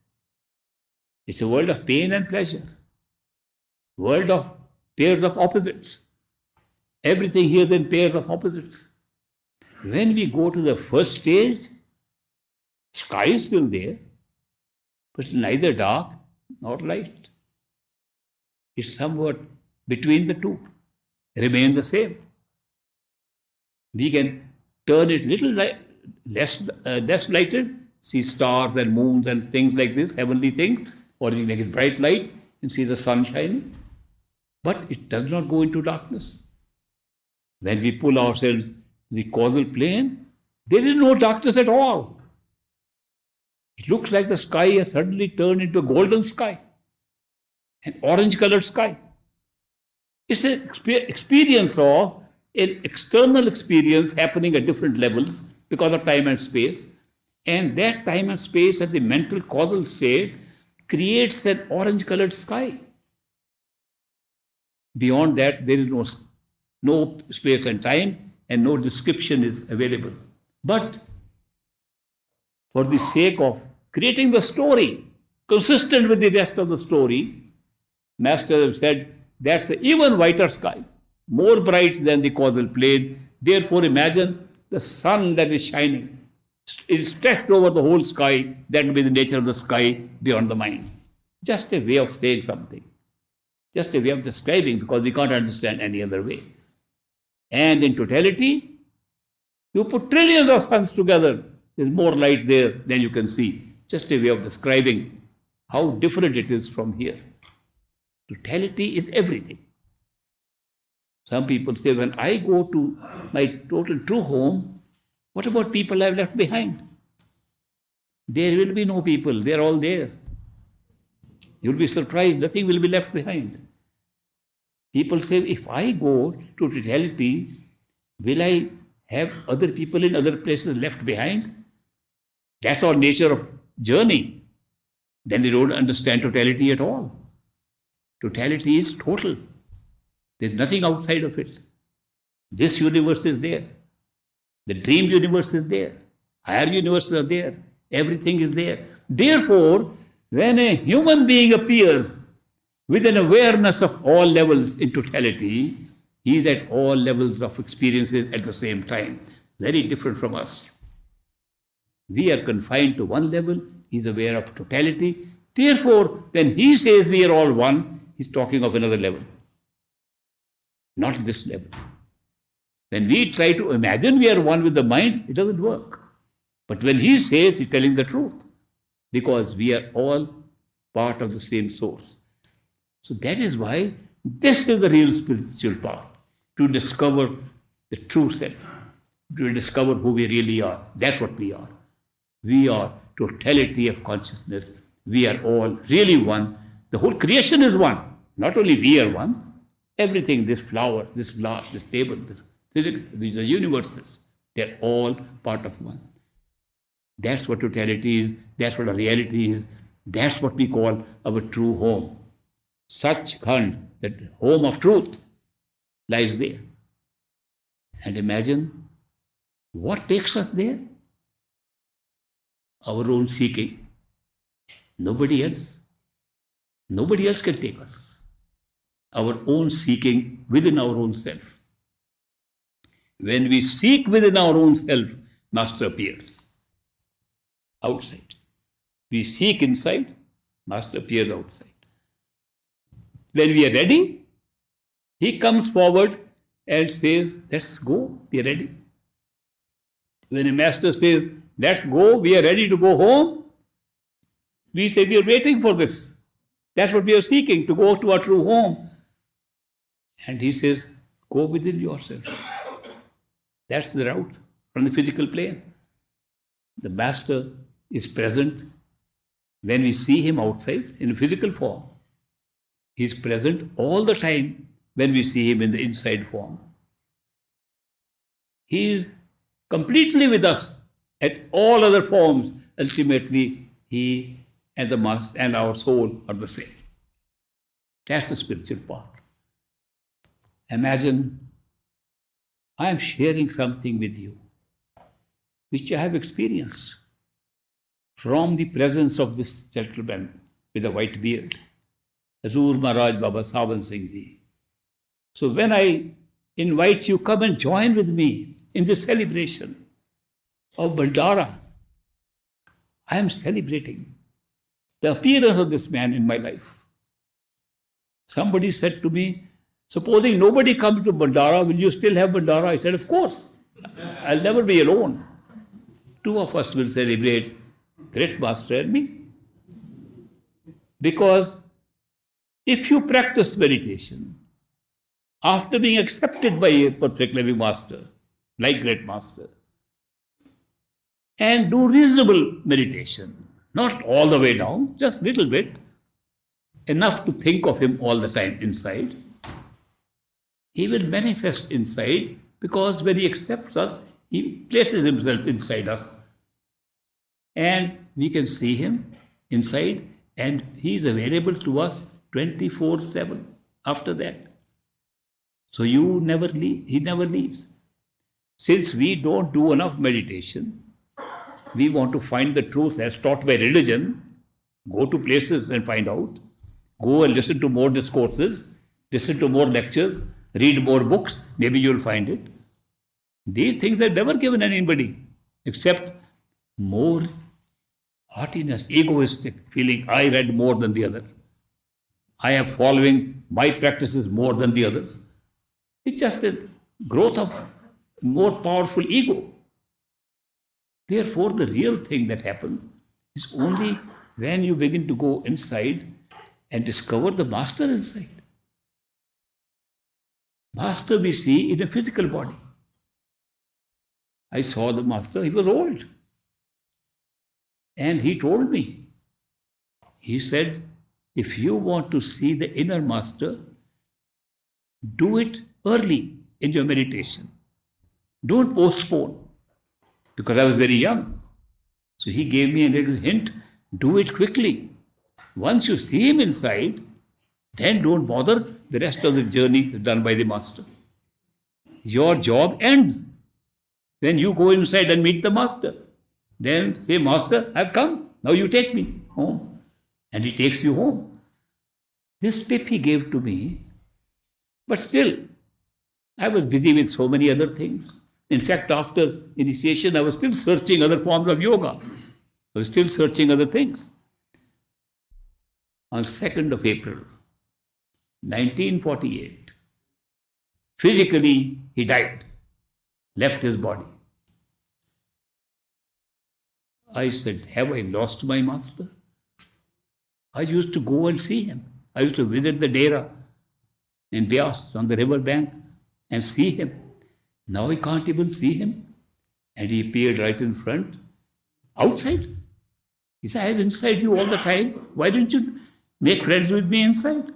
It's a world of pain and pleasure, world of pairs of opposites. Everything here is in pairs of opposites. When we go to the first stage, sky is still there, but it's neither dark nor light. It's somewhat between the two, remain the same. We can turn it little less lighted, see stars and moons and things like this, heavenly things, or we make it bright light and see the sun shining. But it does not go into darkness. When we pull ourselves to the causal plane, there is no darkness at all. It looks like the sky has suddenly turned into a golden sky, an orange-colored sky. It's an experience of an external experience happening at different levels because of time and space. And that time and space at the mental causal state creates an orange-colored sky. Beyond that, there is no space and time, and no description is available. But for the sake of creating the story consistent with the rest of the story, Master said that's an even whiter sky, more bright than the causal plane. Therefore, imagine the sun that is shining. It is stretched over the whole sky. That will be the nature of the sky beyond the mind. Just a way of saying something. Just a way of describing, because we can't understand any other way. And in totality, you put trillions of suns together, there's more light there than you can see. Just a way of describing how different it is from here. Totality is everything. Some people say, when I go to my total true home, what about people I've left behind? There will be no people, they're all there. You'll be surprised, nothing will be left behind. People say, if I go to totality, will I have other people in other places left behind? That's our nature of journey. Then they don't understand totality at all. Totality is total. There's nothing outside of it. This universe is there. The dream universe is there. Higher universes are there. Everything is there. Therefore, when a human being appears with an awareness of all levels in totality, he is at all levels of experiences at the same time. Very different from us. We are confined to one level. He is aware of totality. Therefore, when he says we are all one, he's talking of another level. Not this level. When we try to imagine we are one with the mind, it doesn't work. But when he says, he's telling the truth. Because we are all part of the same source. So that is why this is the real spiritual path. To discover the true self. To discover who we really are. That's what we are. We are totality of consciousness. We are all really one. The whole creation is one. Not only we are one. Everything, this flower, this glass, this table, this physics, these are universes. They're all part of one. That's what totality is. That's what a reality is. That's what we call our true home. Sachkhand, that home of truth, lies there. And imagine what takes us there? Our own seeking. Nobody else. Nobody else can take us. Our own seeking within our own self. When we seek within our own self, Master appears outside. We seek inside, Master appears outside. When we are ready, he comes forward and says, let's go, we are ready. When a Master says, let's go, we are ready to go home, we say, we are waiting for this. That's what we are seeking, to go to our true home. And he says, go within yourself. That's the route from the physical plane. The Master is present when we see him outside in a physical form. He is present all the time when we see him in the inside form. He is completely with us at all other forms. Ultimately, he and the Master and our soul are the same. That's the spiritual path. Imagine I am sharing something with you which I have experienced from the presence of this gentleman with a white beard, Hazur Maharaj Baba Sawan Singh Ji. So when I invite you, come and join with me in this celebration of Bhandara, I am celebrating the appearance of this man in my life. Somebody said to me, supposing nobody comes to Bhandara, will you still have Bhandara? I said, of course. I'll never be alone. Two of us will celebrate, Great Master and me. Because if you practice meditation, after being accepted by a perfect living Master, like Great Master, and do reasonable meditation, not all the way down, just little bit, enough to think of him all the time inside, he will manifest inside, because when he accepts us, he places himself inside us. And we can see him inside, And he is available to us 24/7 after that. So you never leave, he never leaves. Since we don't do enough meditation, we want to find the truth as taught by religion, go to places and find out, go and listen to more discourses, listen to more lectures, read more books, maybe you'll find it. These things are never given anybody except more haughtiness, egoistic feeling, I read more than the other. I am following my practices more than the others. It's just a growth of more powerful ego. Therefore, the real thing that happens is only when you begin to go inside and discover the master inside. Master we see in a physical body. I saw the master, he was old. And he told me, he said, if you want to see the inner master, do it early in your meditation. Don't postpone. Because I was very young. So he gave me a little hint, do it quickly. Once you see him inside, then don't bother, the rest of the journey is done by the master. Your job ends when you go inside and meet the master. Then say, Master, I've come. Now you take me home. And he takes you home. This tip he gave to me, but still, I was busy with so many other things. In fact, after initiation, I was still searching other forms of yoga. I was still searching other things. On 2nd of April, 1948, physically he died, left his body. I said, have I lost my master? I used to go and see him. I used to visit the Dera in Beas on the river bank and see him. Now I can't even see him. And he appeared right in front, outside. He said, I am inside you all the time. Why don't you make friends with me inside?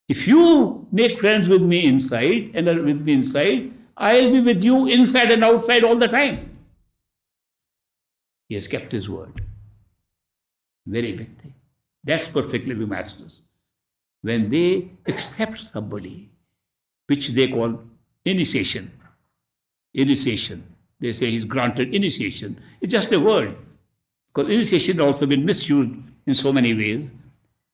If you make friends with me inside and are with me inside, I'll be with you inside and outside all the time. He has kept his word. Very big thing. That's perfect living masters. When they accept somebody, which they call initiation, they say he's granted initiation. It's just a word. Because initiation has also been misused in so many ways.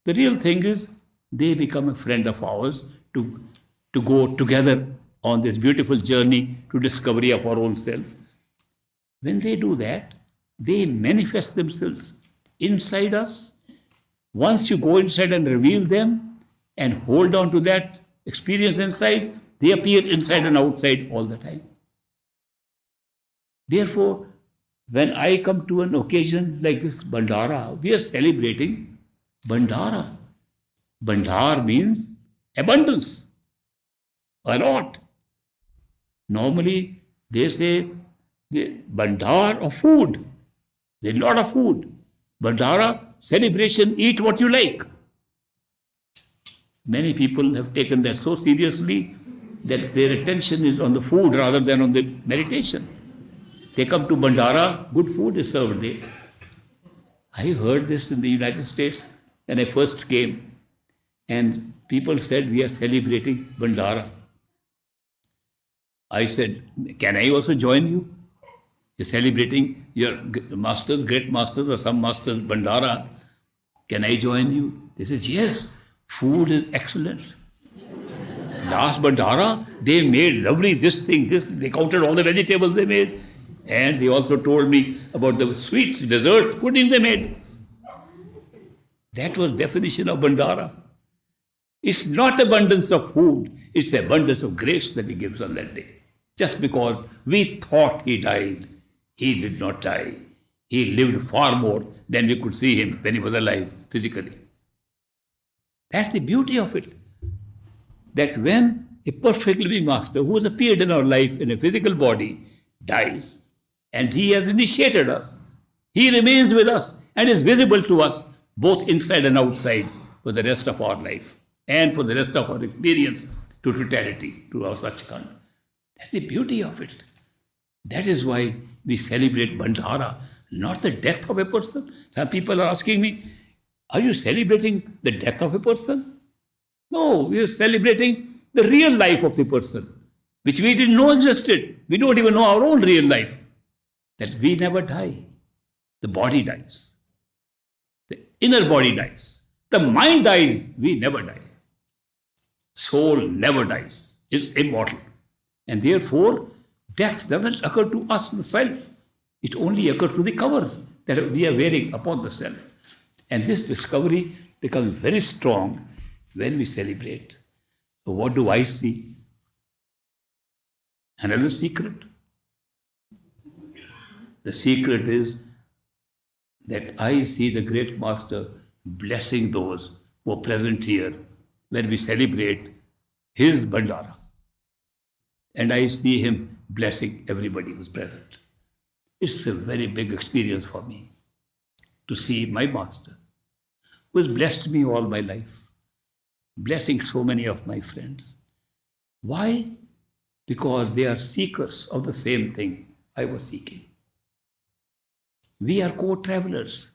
The real thing is they become a friend of ours to go together on this beautiful journey to discovery of our own self. When they do that, they manifest themselves inside us. Once you go inside and reveal them and hold on to that experience inside, they appear inside and outside all the time. Therefore, when I come to an occasion like this Bhandara, we are celebrating Bhandara. Bhandar means abundance, a lot. Normally, they say the Bhandar of food. There's a lot of food. Bhandara, celebration, eat what you like. Many people have taken that so seriously that their attention is on the food rather than on the meditation. They come to Bhandara, good food is served there. I heard this in the United States when I first came, and people said, we are celebrating Bhandara. I said, can I also join you? You're celebrating your masters, great masters, or some masters, Bhandara. Can I join you? They said, yes, food is excellent. Last Bhandara, they made lovely this thing, they counted all the vegetables they made. And they also told me about the sweets, desserts, pudding they made. That was definition of Bhandara. It's not abundance of food, it's the abundance of grace that he gives on that day. Just because we thought he died, he did not die. He lived far more than we could see him when he was alive physically. That's the beauty of it. That when a perfect living master who has appeared in our life in a physical body dies, and he has initiated us, he remains with us and is visible to us both inside and outside for the rest of our life and for the rest of our experience to totality, to our Sachkhand. That's the beauty of it. That is why we celebrate Bhandara, not the death of a person. Some people are asking me, Are you celebrating the death of a person? No, we are celebrating the real life of the person, which we didn't know existed. We don't even know our own real life. That we never die. The body dies. The inner body dies. The mind dies. We never die. Soul never dies. It's immortal. And therefore, death doesn't occur to us, the self. It only occurs to the covers that we are wearing upon the self. And this discovery becomes very strong when we celebrate. So what do I see? Another secret. The secret is that I see the great master blessing those who are present here when we celebrate his Bhandara. And I see him blessing everybody who's present. It's a very big experience for me to see my master, who has blessed me all my life, blessing so many of my friends. Why? Because they are seekers of the same thing I was seeking. We are co-travelers.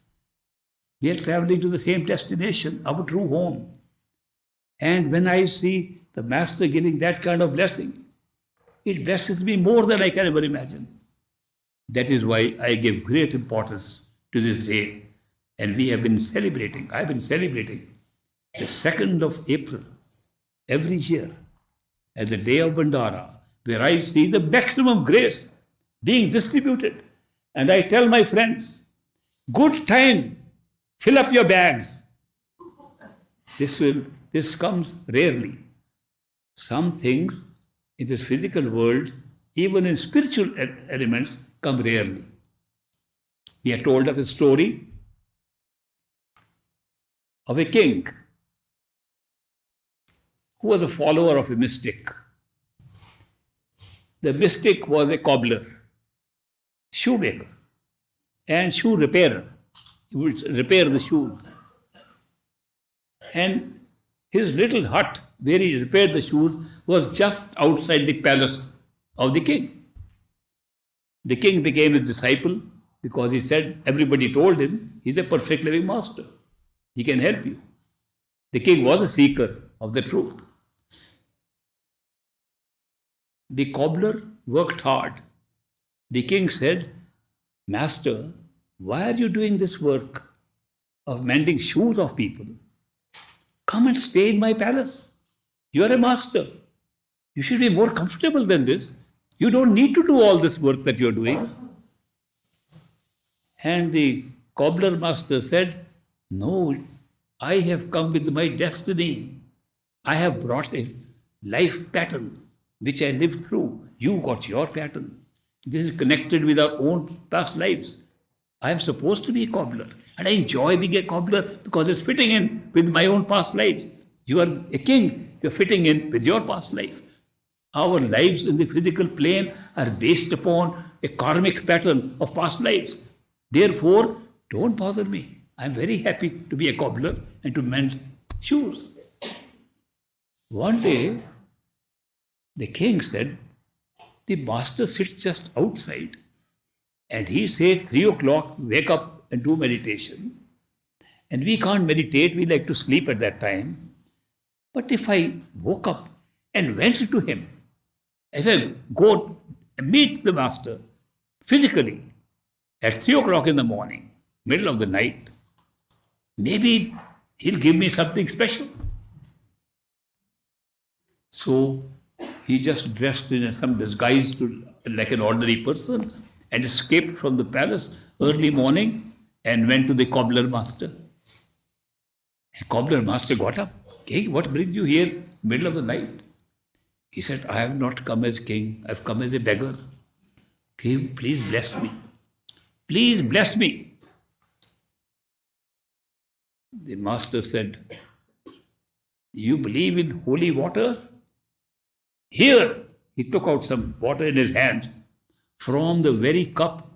We are traveling to the same destination, our true home. And when I see the Master giving that kind of blessing, it blesses me more than I can ever imagine. That is why I give great importance to this day. And we have been celebrating, I've been celebrating the 2nd of April every year as the day of Bhandara, where I see the maximum grace being distributed. And I tell my friends, good time, fill up your bags. This comes rarely. Some things in this physical world, even in spiritual elements, come rarely. We are told of a story of a king who was a follower of a mystic. The mystic was a cobbler, shoemaker, and shoe repairer. He would repair the shoes. And his little hut where he repaired the shoes was just outside the palace of the king. The king became his disciple because he said, everybody told him, he's a perfect living master. He can help you. The king was a seeker of the truth. The cobbler worked hard. The king said, Master, why are you doing this work of mending shoes of people? Come and stay in my palace. You are a master. You should be more comfortable than this. You don't need to do all this work that you're doing. And the cobbler master said, no, I have come with my destiny. I have brought a life pattern which I lived through. You got your pattern. This is connected with our own past lives. I am supposed to be a cobbler. And I enjoy being a cobbler because it's fitting in with my own past lives. You are a king. You're fitting in with your past life. Our lives in the physical plane are based upon a karmic pattern of past lives. Therefore, don't bother me. I'm very happy to be a cobbler and to mend shoes. One day, the king said, the master sits just outside and he said, 3 o'clock, wake up and do meditation. And we can't meditate, we like to sleep at that time. But if I woke up and went to him, if I go and meet the master physically at 3 o'clock in the morning, middle of the night, maybe he'll give me something special. So he just dressed in some disguise like an ordinary person and escaped from the palace early morning and went to the cobbler master. The cobbler master got up. King, what brings you here middle of the night? He said, I have not come as king. I have come as a beggar. King, please bless me. Please bless me. The master said, you believe in holy water? Here, he took out some water in his hand from the very cup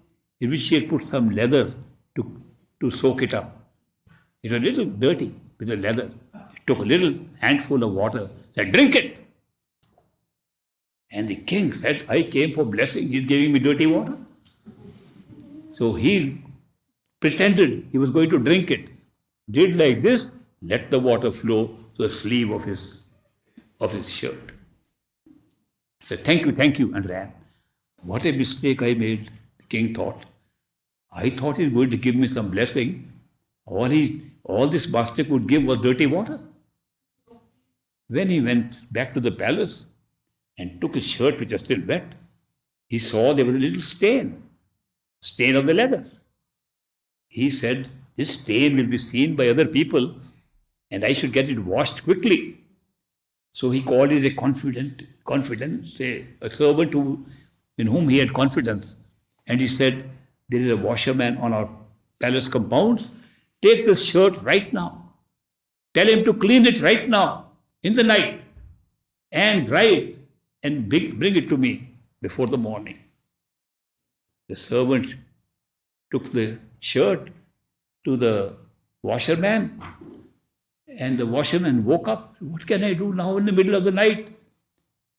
in which he had put some leather to soak it up. It was a little dirty with the leather. He took a little handful of water, said, drink it. And the king said, I came for blessing. He's giving me dirty water. So he pretended he was going to drink it. did like this, let the water flow to the sleeve of his shirt. He said, thank you, and ran. What a mistake I made, the king thought. I thought he's going to give me some blessing. All this master could give was dirty water. When he went back to the palace and took his shirt, which was still wet, he saw there was a little stain of the leathers. He said, this stain will be seen by other people and I should get it washed quickly. So he called his a servant in whom he had confidence. And he said, there is a washerman on our palace compounds. Take this shirt right now. Tell him to clean it right now, in the night, and dry it and bring it to me before the morning. The servant took the shirt to the washerman, and the washerman woke up. What can I do now in the middle of the night?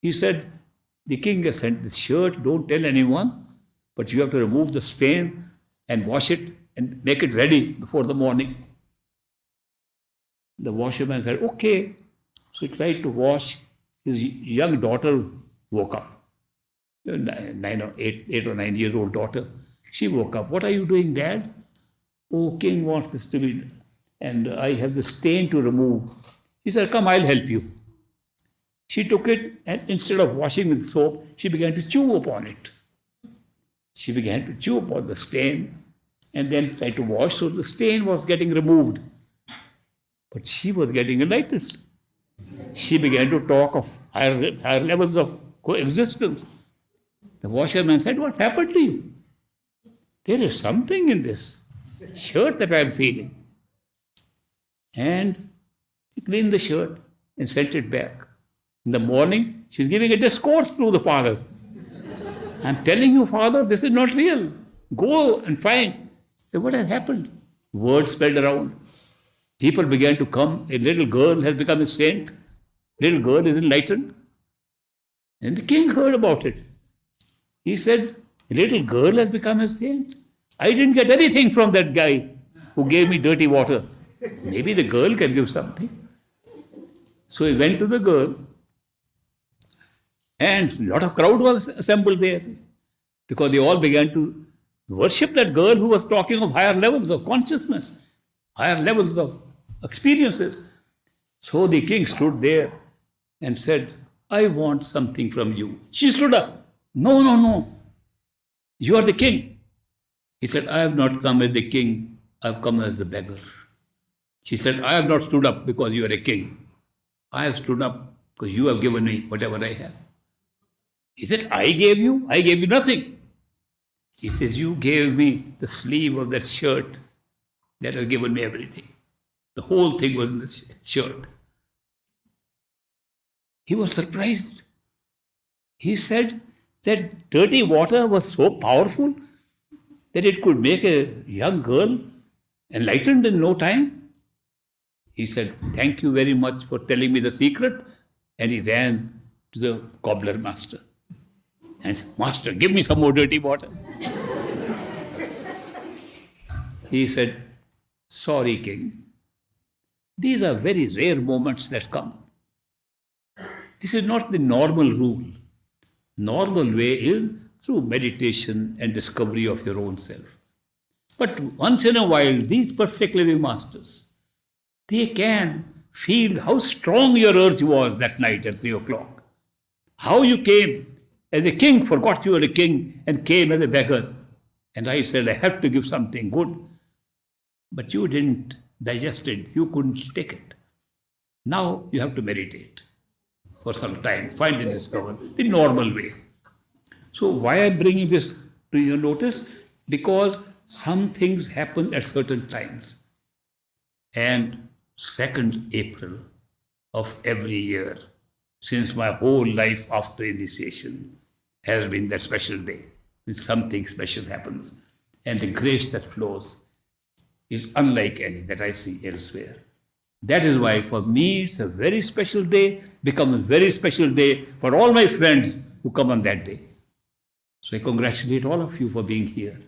He said, the king has sent this shirt, don't tell anyone, but you have to remove the stain and wash it and make it ready before the morning. The washerman said, okay. So he tried to wash. His young daughter woke up. 8 or 9 years old daughter. She woke up. What are you doing, Dad? Oh, king wants this to be, and I have the stain to remove. He said, come, I'll help you. She took it, and instead of washing with soap, she began to chew upon it. She began to chew upon the stain and then tried to wash, so the stain was getting removed. But she was getting enlightened. She began to talk of higher levels of coexistence. The washerman said, what's happened to you? There is something in this shirt that I am feeling. And he cleaned the shirt and sent it back. In the morning, she's giving a discourse to the father. I'm telling you, father, this is not real. Go and find. So what has happened? Word spread around. People began to come. A little girl has become a saint. Little girl is enlightened. And the king heard about it. He said, a little girl has become a saint. I didn't get anything from that guy who gave me dirty water. Maybe the girl can give something. So he went to the girl, and a lot of crowd was assembled there because they all began to worship that girl who was talking of higher levels of consciousness, higher levels of experiences. So the king stood there and said, I want something from you. She stood up. No. You are the king. He said, I have not come as the king. I have come as the beggar. She said, I have not stood up because you are a king. I have stood up because you have given me whatever I have. He said, I gave you? I gave you nothing. He says, you gave me the sleeve of that shirt that has given me everything. The whole thing was in the shirt. He was surprised. He said that dirty water was so powerful that it could make a young girl enlightened in no time. He said, thank you very much for telling me the secret. And he ran to the cobbler master and said, Master, give me some more dirty water. He said, sorry, king. These are very rare moments that come. This is not the normal rule. Normal way is through meditation and discovery of your own self. But once in a while, these perfect living masters, they can feel how strong your urge was that night at 3 o'clock. How you came as a king, forgot you were a king, and came as a beggar. And I said, I have to give something good. But you didn't digest it. You couldn't take it. Now you have to meditate for some time, find and discover the normal way. So why I'm bringing this to your notice? Because some things happen at certain times. And 2nd April of every year, since my whole life after initiation, has been that special day when something special happens. And the grace that flows is unlike any that I see elsewhere. That is why for me it's a very special day, becomes a very special day for all my friends who come on that day. So I congratulate all of you for being here.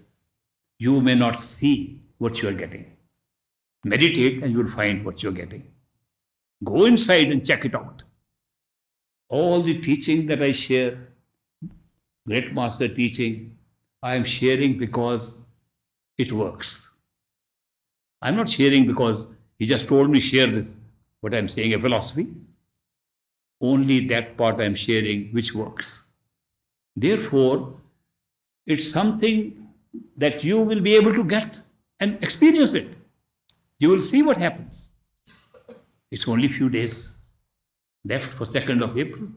You may not see what you are getting. Meditate and you'll find what you're getting. Go inside and check it out. All the teaching that I share, great master teaching, I am sharing because it works. I'm not sharing because he just told me share this, what I'm saying, a philosophy. Only that part I'm sharing which works. Therefore, it's something that you will be able to get and experience it. You will see what happens. It's only few days left for 2nd of April.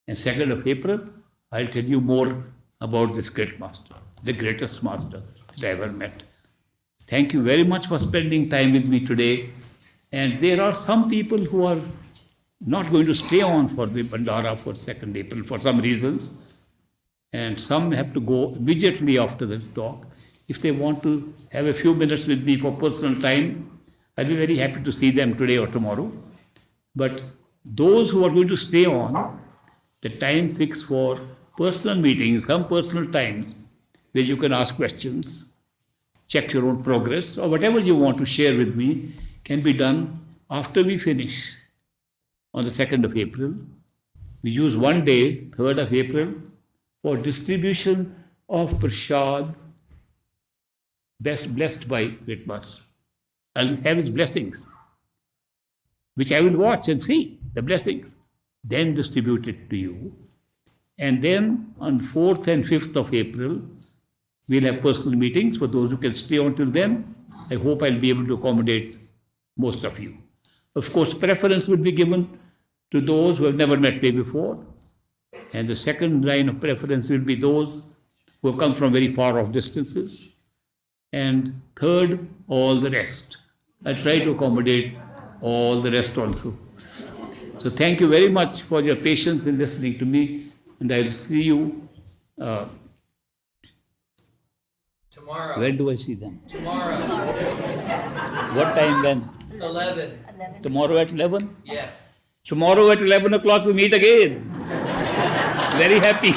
And 2nd of April, I'll tell you more about this great master, the greatest master that I ever met. Thank you very much for spending time with me today. And there are some people who are not going to stay on for the Bhandara for 2nd April for some reasons. And some have to go immediately after this talk. If they want to have a few minutes with me for personal time, I'll be very happy to see them today or tomorrow. But those who are going to stay on, the time fixed for personal meetings, some personal times where you can ask questions, check your own progress, or whatever you want to share with me can be done after we finish on the 2nd of April. We use one day, 3rd of April, for distribution of prasad blessed by great master. I'll have his blessings, which I will watch and see, the blessings, then distribute it to you. And then on 4th and 5th of April, we'll have personal meetings for those who can stay until then. I hope I'll be able to accommodate most of you. Of course, preference would be given to those who have never met me before. And the second line of preference will be those who have come from very far off distances. And third, all the rest. I try to accommodate all the rest also. So thank you very much for your patience in listening to me. And I'll see you. Tomorrow. When do I see them? Tomorrow. What time then? 11. Tomorrow at 11? Yes. Tomorrow at 11 o'clock we meet again. Very happy.